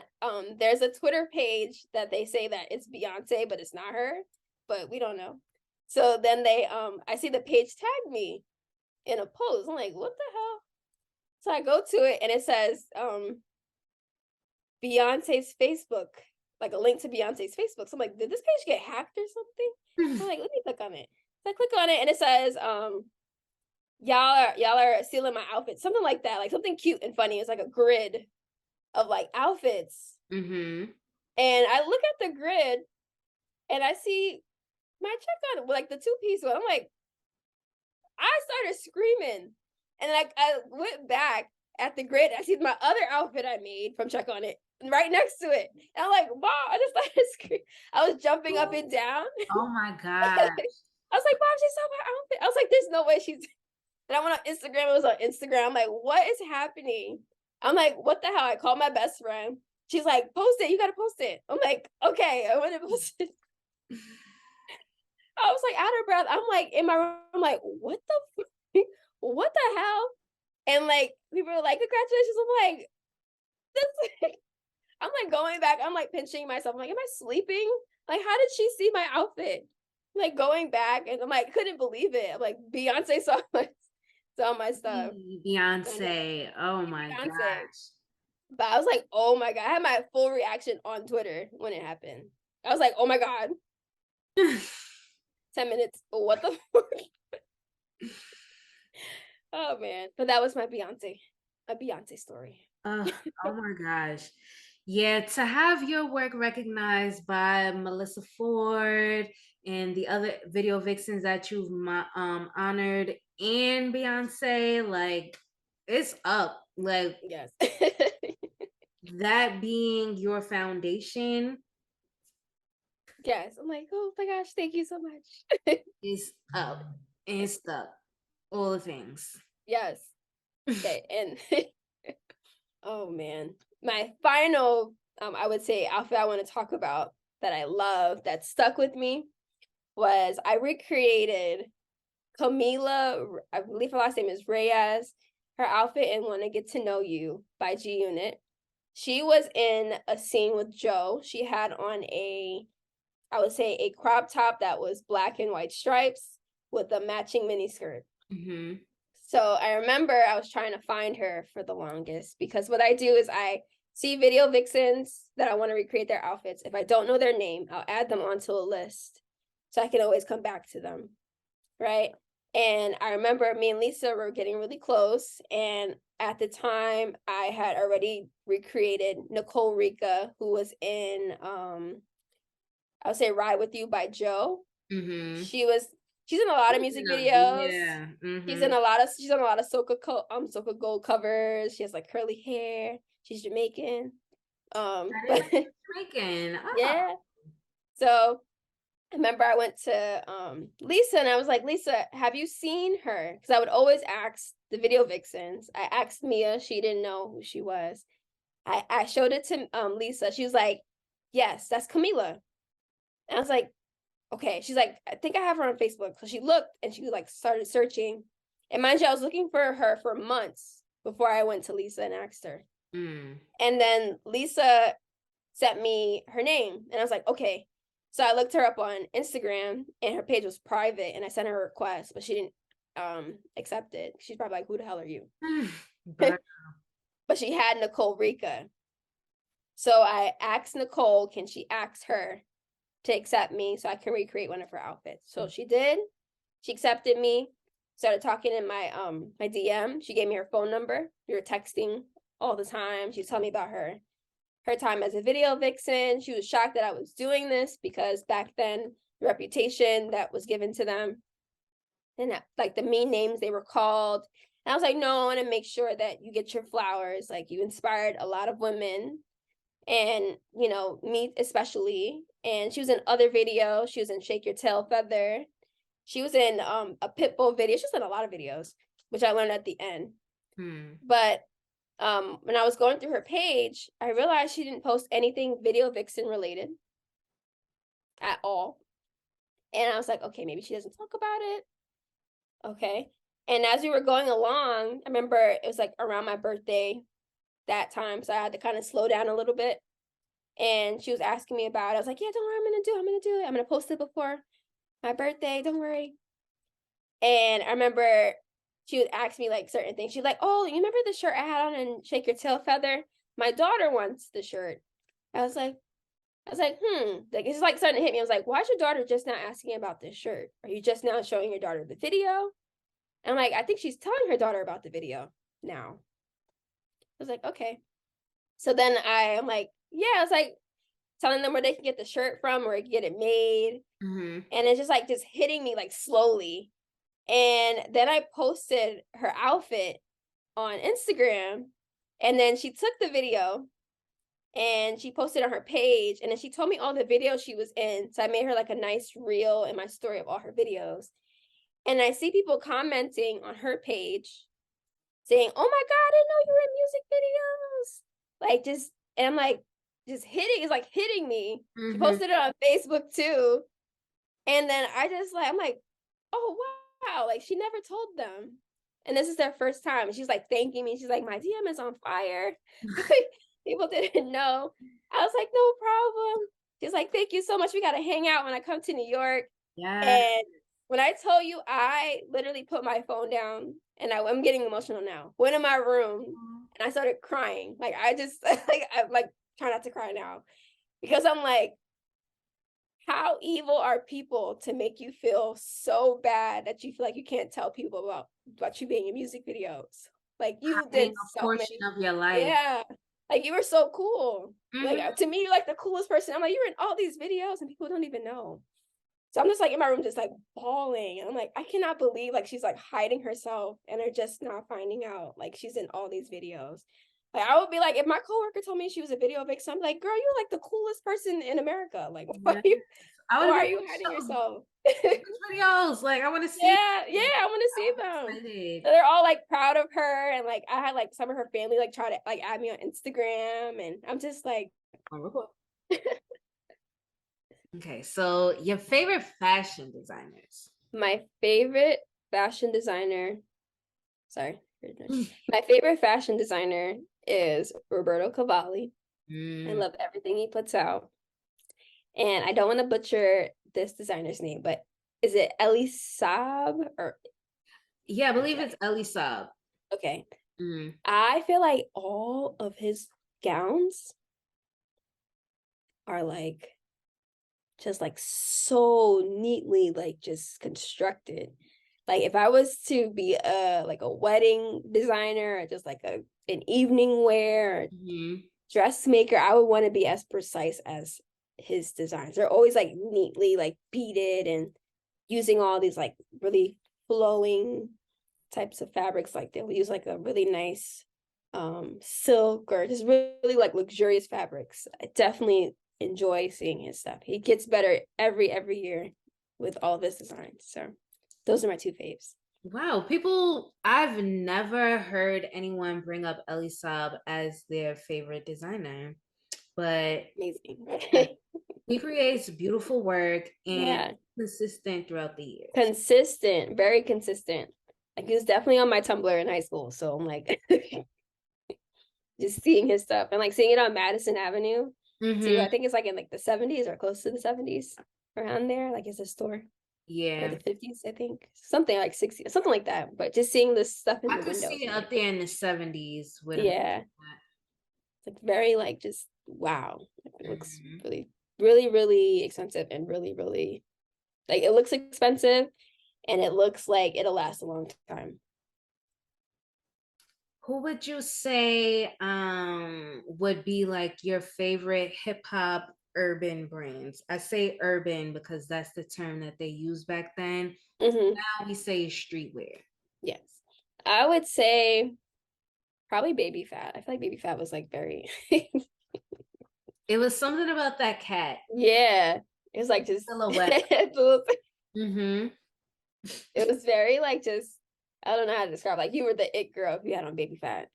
there's a Twitter page that they say that it's Beyonce, but it's not her, but we don't know. So then they I see the page tag me in a post. I'm like, what the hell? So I go to it and it says Beyonce's Facebook, like a link to Beyonce's Facebook. So I'm like, did this page get hacked or something? So I'm like, let me click on it. So I click on it and it says, y'all are stealing my outfit, something like that, like something cute and funny. It's like a grid of like outfits. And I look at the grid and I see my check on like the 2-piece one. I'm like, I started screaming. And like I went back at the grid. I see my other outfit I made from Check On It right next to it. And I'm like, Mom, I just started screaming. I was jumping up and down. Oh my God. I was like, Mom, she saw my outfit. I was like, there's no way she's. And I went on Instagram. It was on Instagram. I'm like, what is happening? I'm like, what the hell? I called my best friend. She's like, post it. You got to post it. I'm like, okay. I went to post it. I was like out of breath. I'm like in my room. I'm like, what what the hell? And like people were like, congratulations. I'm like, this. I'm like going back. I'm like pinching myself. I'm like, am I sleeping? Like, how did she see my outfit? Like going back, and I'm like, couldn't believe it. I'm like, Beyonce saw my stuff. Beyonce. Oh my gosh. But I was like, oh my God. I had my full reaction on Twitter when it happened. I was like, oh my God. 10 minutes. What the fuck? Oh man. But that was my Beyonce story. Oh my gosh. Yeah, to have your work recognized by Melissa Ford and the other video vixens that you've honored and Beyonce, like it's up. Like yes. that being your foundation. Yes. I'm like, oh my gosh, thank you so much. Is up. It's up. All the things. Yes. Okay. And oh man. My final I would say outfit I want to talk about that I love that stuck with me was I recreated Camila, I believe her last name is Reyes, her outfit in Wanna Get to Know You by G Unit. She was in a scene with Joe. She had on I would say a crop top that was black and white stripes with a matching mini skirt. So I remember I was trying to find her for the longest because what I do is I see video vixens that I want to recreate their outfits. If I don't know their name, I'll add them onto a list so I can always come back to them, right? And I remember me and Lisa were getting really close. And at the time, I had already recreated Nicole Rica, who was in, I would say Ride With You by Joe. She's in a lot of music videos. Yeah. She's on a lot of Soca Gold covers. She has like curly hair. She's Jamaican. Jamaican. Oh. Yeah. So I remember I went to Lisa and I was like, Lisa, have you seen her? Because I would always ask the video vixens. I asked Mia, she didn't know who she was. I showed it to Lisa. She was like, yes, that's Camila. And I was like, okay. She's like, I think I have her on Facebook. So she looked and she like started searching. And mind you, I was looking for her for months before I went to Lisa and asked her. And then Lisa sent me her name and I was like, okay. So I looked her up on Instagram and her page was private and I sent her a request, but she didn't accept it. She's probably like, who the hell are you? But she had Nicole Rica. So I asked Nicole, can she ask her to accept me so I can recreate one of her outfits? So she did. She accepted me, started talking in my my DM. She gave me her phone number. We were texting all the time. She was telling me about her time as a video vixen. She was shocked that I was doing this because back then the reputation that was given to them and that, like the mean names they were called. And I was like, no, I want to make sure that you get your flowers. Like you inspired a lot of women and, you know, me especially. and she was in other videos. She was in Shake Your Tail Feather. She was in a Pitbull video. She's in a lot of videos, which I learned at the end. But when I was going through her page, I realized she didn't post anything Video Vixen related at all. And I was like, okay, maybe she doesn't talk about it. Okay. And as we were going along, I remember it was like around my birthday that time, so I had to kind of slow down a little bit. And she was asking me about it. I was like, yeah, don't worry, I'm gonna do it. I'm gonna post it before my birthday, don't worry. And I remember she would ask me like certain things. She's like, oh, you remember the shirt I had on and Shake Your Tail Feather? My daughter wants the shirt. I was like, like, like it's like starting to hit me. I was like, why is your daughter just now asking about this shirt? Are you just now showing your daughter the video? And I'm like, I think she's telling her daughter about the video now. I was like, okay. So then I'm like, yeah, I was like telling them where they can get the shirt from, where they can get it made. And it's just like just hitting me like slowly. And then I posted her outfit on Instagram, and then she took the video and she posted on her page, and then she told me all the videos she was in. So I made her like a nice reel in my story of all her videos. And I see people commenting on her page saying, oh my God, I didn't know you were in music videos. Like just, and I'm like, just hitting, it's like hitting me. She posted it on Facebook too. And then I just like, I'm like, oh wow, like she never told them. And this is their first time. And she's like thanking me. She's like, my DM is on fire. People didn't know. I was like, no problem. She's like, thank you so much. We got to hang out when I come to New York. Yeah. And when I tell you, I literally put my phone down, and I'm getting emotional now. Went in my room and I started crying. Like I just like I'm like try not to cry now, because I'm like, how evil are people to make you feel so bad that you feel like you can't tell people about you being in music videos? Like you did a so portion many of your life. Yeah. Like you were so cool. Like to me, you're like the coolest person. I'm like, you're in all these videos and people don't even know. So I'm just like in my room, just like bawling. And I'm like, I cannot believe like she's like hiding herself and they're just not finding out. Like she's in all these videos. Like I would be like, if my coworker told me she was a video vixen, I'm like, girl, you're like the coolest person in America. Like, why are you hiding yourself? Videos, like I want to see. Yeah, I want to see them. So they're all like proud of her, and like I had like some of her family like try to like add me on Instagram, and I'm just like, okay, so your favorite fashion designers? My favorite fashion designer, my favorite fashion designer is Roberto Cavalli. I love everything he puts out. And I don't want to butcher this designer's name, but is it Elie Saab or? Yeah, I believe it's Elie Saab. Okay. I feel like all of his gowns are like just like so neatly like just constructed. Like if I was to be like a wedding designer or just like an evening wear dressmaker, I would want to be as precise as his designs. They're always like neatly like beaded and using all these like really flowing types of fabrics. Like they'll use like a really nice silk or just really like luxurious fabrics. I definitely enjoy seeing his stuff. He gets better every year with all of his designs. So those are my two faves. Wow, I've never heard anyone bring up Elie Saab as their favorite designer, but amazing. He creates beautiful work and consistent throughout the year. Consistent, very consistent. Like he was definitely on my Tumblr in high school. So I'm like just seeing his stuff and like seeing it on Madison Avenue too. I think it's like in like the 70s or close to the 70s around there. Like it's a store. Yeah. Or the 50s, I think. Something like 60, something like that. But just seeing this stuff in the windows. I could see it up there in the 70s. It's like very like just wow. It looks really, really, really expensive and really, really like it looks expensive and it looks like it'll last a long time. Who would you say would be like your favorite hip hop urban brands? I say urban because that's the term that they used back then. Now we say streetwear. Yes. I would say probably Baby Phat. I feel like Baby Phat was like very It was something about that cat. Yeah. It was like just Silhouette. it Mm-hmm. was very like just I don't know how to describe. Like you were the it girl if you had on baby fat.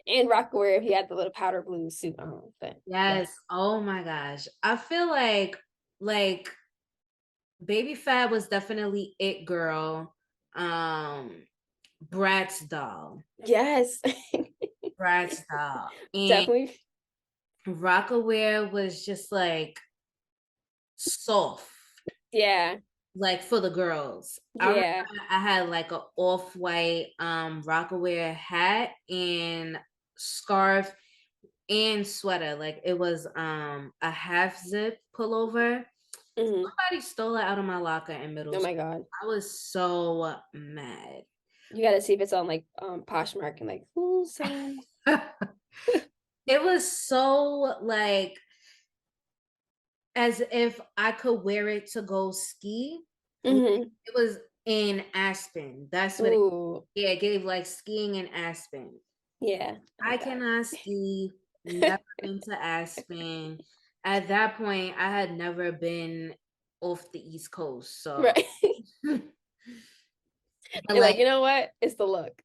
And Rockaware if he had the little powder blue suit on. But Yes. Oh my gosh. I feel like Baby Fat was definitely it girl. Brat's doll. yes. Brat's doll. And Definitely. Rockaware was just like soft, Yeah. like for the girls. I remember Yeah. I had like a off-white Rockaware hat and scarf and sweater. Like it was a half zip pullover. Hmm. Somebody stole it out of my locker in middle Oh my school. god. I was so mad. You gotta see if it's on like Poshmark and like who's selling. It was so like as if I could wear it to go ski. Like, Hmm. it was in Aspen. That's what it, Ooh. yeah, it gave like skiing in Aspen. Yeah. I I like that. cannot ski, never been to Aspen. At that point, I had never been off the East Coast. So, Right. but You're like, like, you know what? It's the look.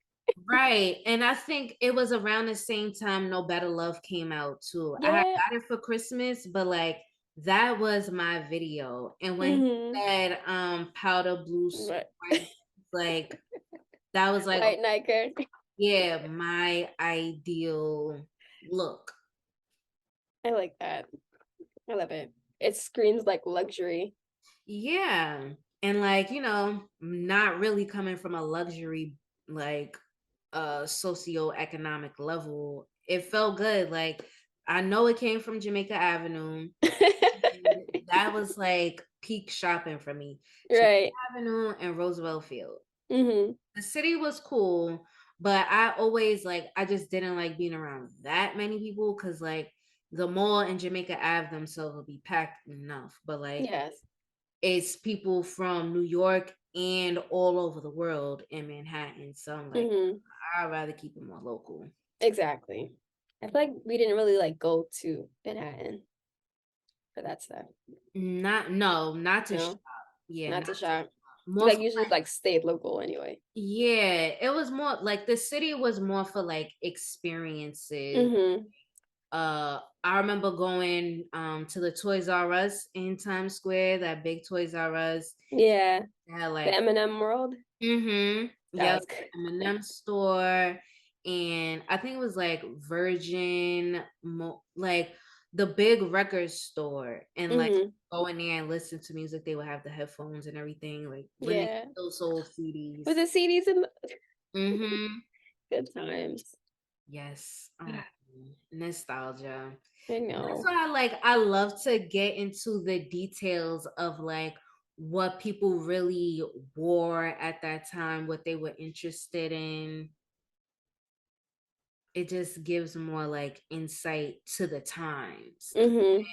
right. And I think it was around the same time No Better Love came out too. I had Yeah. got it for Christmas, but like that was my video. And when he Hmm. said powder blue Right. white, like that was like, White Nike. yeah, my ideal look. I like that. I love it. It screams like luxury. Yeah. And like, not really coming from a luxury like socioeconomic level. It felt good. Like I know it came from Jamaica Avenue. And that was like peak shopping for me. Jamaica Right. Avenue and Roosevelt Field. Hmm. The city was cool, but I always like I just didn't like being around that many people because like the mall and Jamaica Ave themselves will be packed enough. But like Yes. it's people from New York and all over the world in Manhattan. So I'm like, Hmm. I'd rather keep it more local. Exactly. I feel like we didn't really like go to Manhattan for that stuff. Not to shop. No, Yeah, not to shop. We more like for usually like, like stayed local anyway. yeah, it was more like the city was more for like experiences. Hmm. I remember going to the Toys R Us in Times Square, that big Toys R Us. Yeah. They had The like M&M world. That yep, was good. M&M store, and I think it was like Virgin, like the big record store, and like Hmm. go in there and listen to music. They would have the headphones and everything, like when they Yeah. still sold CDs. With the CDs and Mm-hmm. good times. Yes. Oh, nostalgia. I That's know. why I love to get into the details of like what people really wore at that time, what they were interested in. It just gives more like insight to the times Hmm. and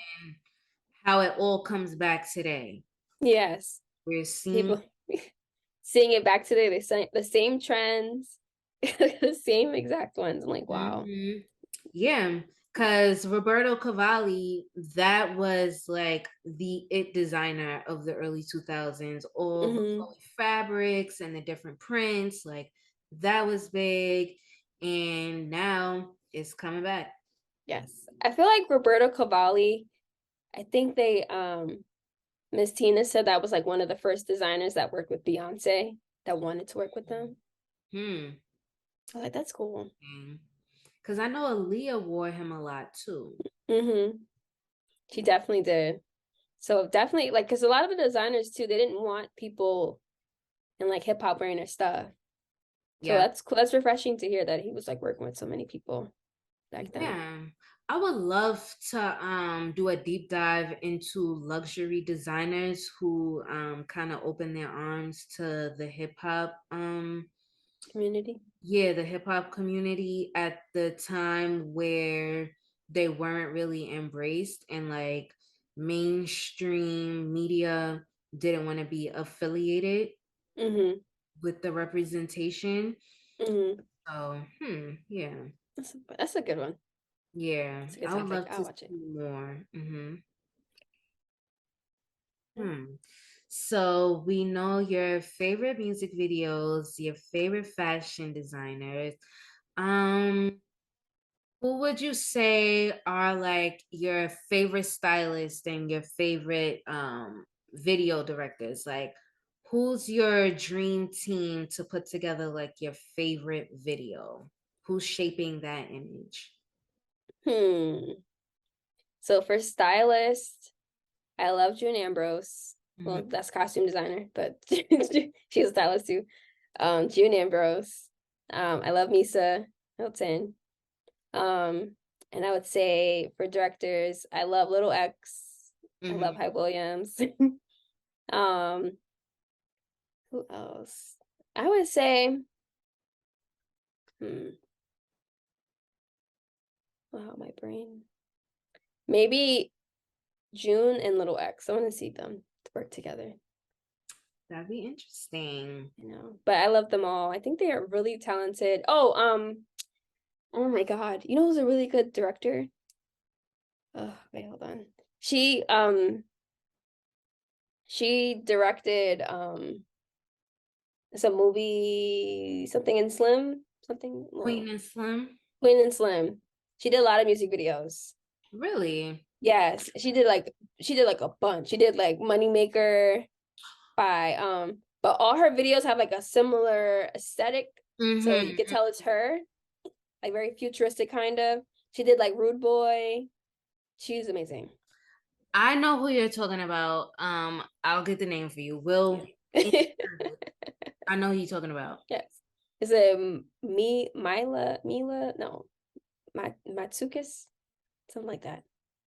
how it all comes back today. Yes. We're seeing, People seeing it back today, they say the same trends, the same exact ones. I'm like, wow. mhm. Yeah, because Roberto Cavalli, that was like the it designer of the early 2000s. All the Hmm. flowy fabrics and the different prints, like that was big. And now it's coming back. Yes. I feel like Roberto Cavalli, I think they Miss Tina said that was like one of the first designers that worked with Beyonce that wanted to work with them. Hmm. I was like, that's cool. Because I know Aaliyah wore him a lot too. Hmm. She definitely did. So definitely like because a lot of the designers too, they didn't want people in like hip hop wearing their stuff. So Yeah. that's cool. That's refreshing to hear that he was like working with so many people back then. Yeah. I would love to do a deep dive into luxury designers who kind of open their arms to the hip hop Community. yeah, the hip hop community at the time where they weren't really embraced and like mainstream media didn't want to be affiliated Hmm. with the representation. Hmm. So, yeah. That's a good one. Yeah, It's a good I would topic. love I'll to watch it. see more. Hmm. So we know your favorite music videos, your favorite fashion designers. Um, who would you say are like your favorite stylists and your favorite video directors? Like who's your dream team to put together like your favorite video? Who's shaping that image? Hmm. So for stylist, I love June Ambrose. Well, Mhm. that's costume designer, but she's a stylist too. June Ambrose. I love Misa Hilton. And I would say for directors, I love Little X. I love Mhm. Hype Williams. Um, who else? I would say, hmm, wow, my brain. Maybe June and Little X. I want to see them work together. That'd be interesting. But I love them all. I think they are really talented. Oh my God. You know who's a really good director? Oh, wait, hold on. She directed some movie, something in Slim, something, Queen no, and Slim? Queen and Slim. She did a lot of music videos. Really? Yes, she did like a bunch. She did like Moneymaker by but all her videos have like a similar aesthetic. So you could Mm-hmm. tell it's her, like very futuristic kind of. She did like Rude Boy. She's amazing. I know who you're talking about. I'll get the name for you. Will. Yeah. I know who you're talking about. Yes. Is it Mila? No, Matsukis? Something like that.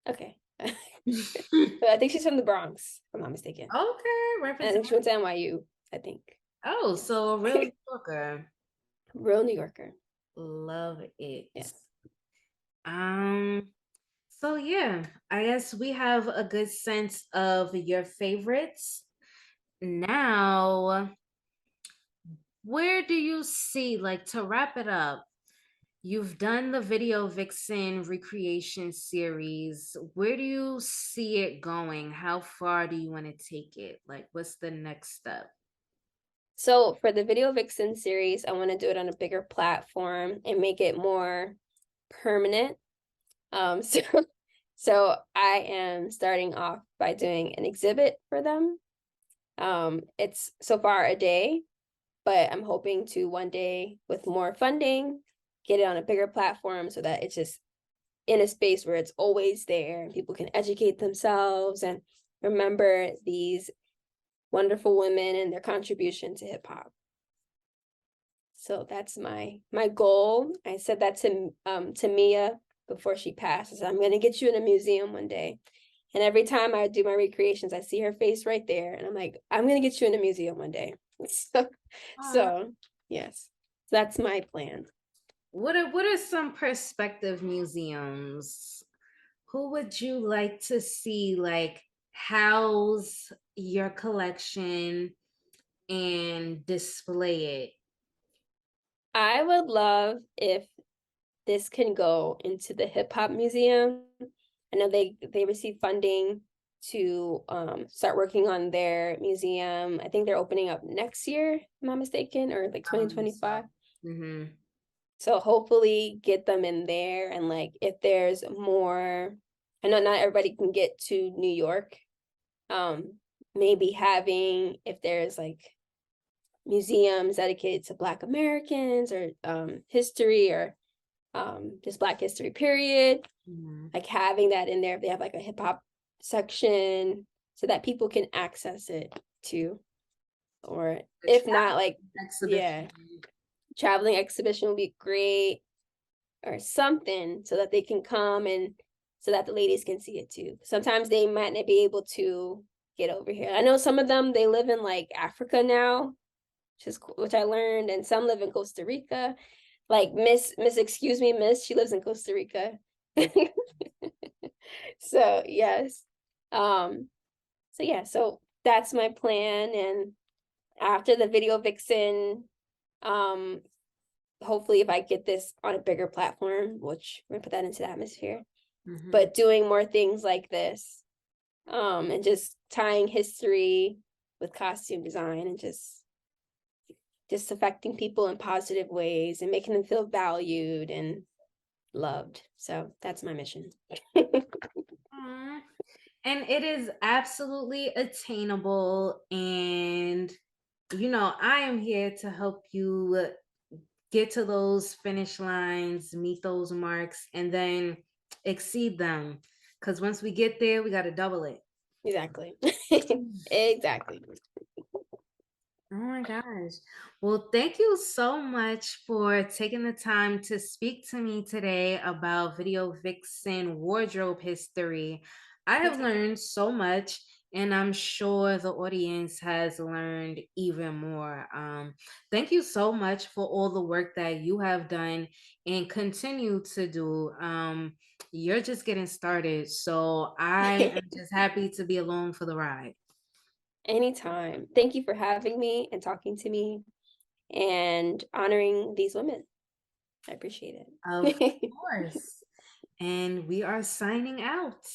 Okay. But I think she's from the Bronx, if I'm not mistaken. Okay, And I think she went to NYU, I think. Oh, Yes. so a real New Yorker. Real New Yorker. Love it. Yes. Um, so yeah, I guess we have a good sense of your favorites. Now, where do you see, like to wrap it up, you've done the Video Vixen recreation series. Where do you see it going? How far do you want to take it? Like, what's the next step? So for the Video Vixen series, I want to do it on a bigger platform and make it more permanent. So so I am starting off by doing an exhibit for them. It's so far a day, but I'm hoping to one day with more funding get it on a bigger platform so that it's just in a space where it's always there and people can educate themselves and remember these wonderful women and their contribution to hip hop. So that's my goal. I said that to Mia before she passed. I'm gonna get you in a museum one day. And every time I do my recreations, I see her face right there, and I'm like, I'm gonna get you in a museum one day. So yes, that's my plan. What are some prospective museums? Who would you like to see like house your collection and display it? I would love if this can go into the hip hop museum. I know they receive funding to start working on their museum. I think they're opening up next year, if I'm not mistaken, or like 2025. Mm-hmm. So hopefully get them in there and like if there's more, I know not everybody can get to New York. Maybe having if there's like museums dedicated to Black Americans or history or just Black history period, Mm-hmm. like having that in there if they have like a hip hop section so that people can access it too. Or if not, like Exhibition. yeah, traveling exhibition would be great or something so that they can come and so that the ladies can see it too. Sometimes they might not be able to get over here. I know some of them they live in like Africa now, which I learned, and some live in Costa Rica. Like Miss, excuse me, Miss, she lives in Costa Rica. So yes. Um, so yeah, so that's my plan. And after the Video Vixen hopefully if I get this on a bigger platform, which we're gonna put that into the atmosphere, Mhm. but doing more things like this, and just tying history with costume design and just affecting people in positive ways and making them feel valued and loved. So that's my mission. Aw. And it is absolutely attainable. And, I am here to help you get to those finish lines, meet those marks, and then exceed them. Because once we get there, we got to double it. Exactly. Exactly. Oh my gosh. Well, thank you so much for taking the time to speak to me today about Video Vixen wardrobe history. I have learned so much, and I'm sure the audience has learned even more. Thank you so much for all the work that you have done and continue to do. You're just getting started, so I am just happy to be along for the ride. Anytime. Thank you for having me and talking to me and honoring these women. I appreciate Of it. course. And we are signing out.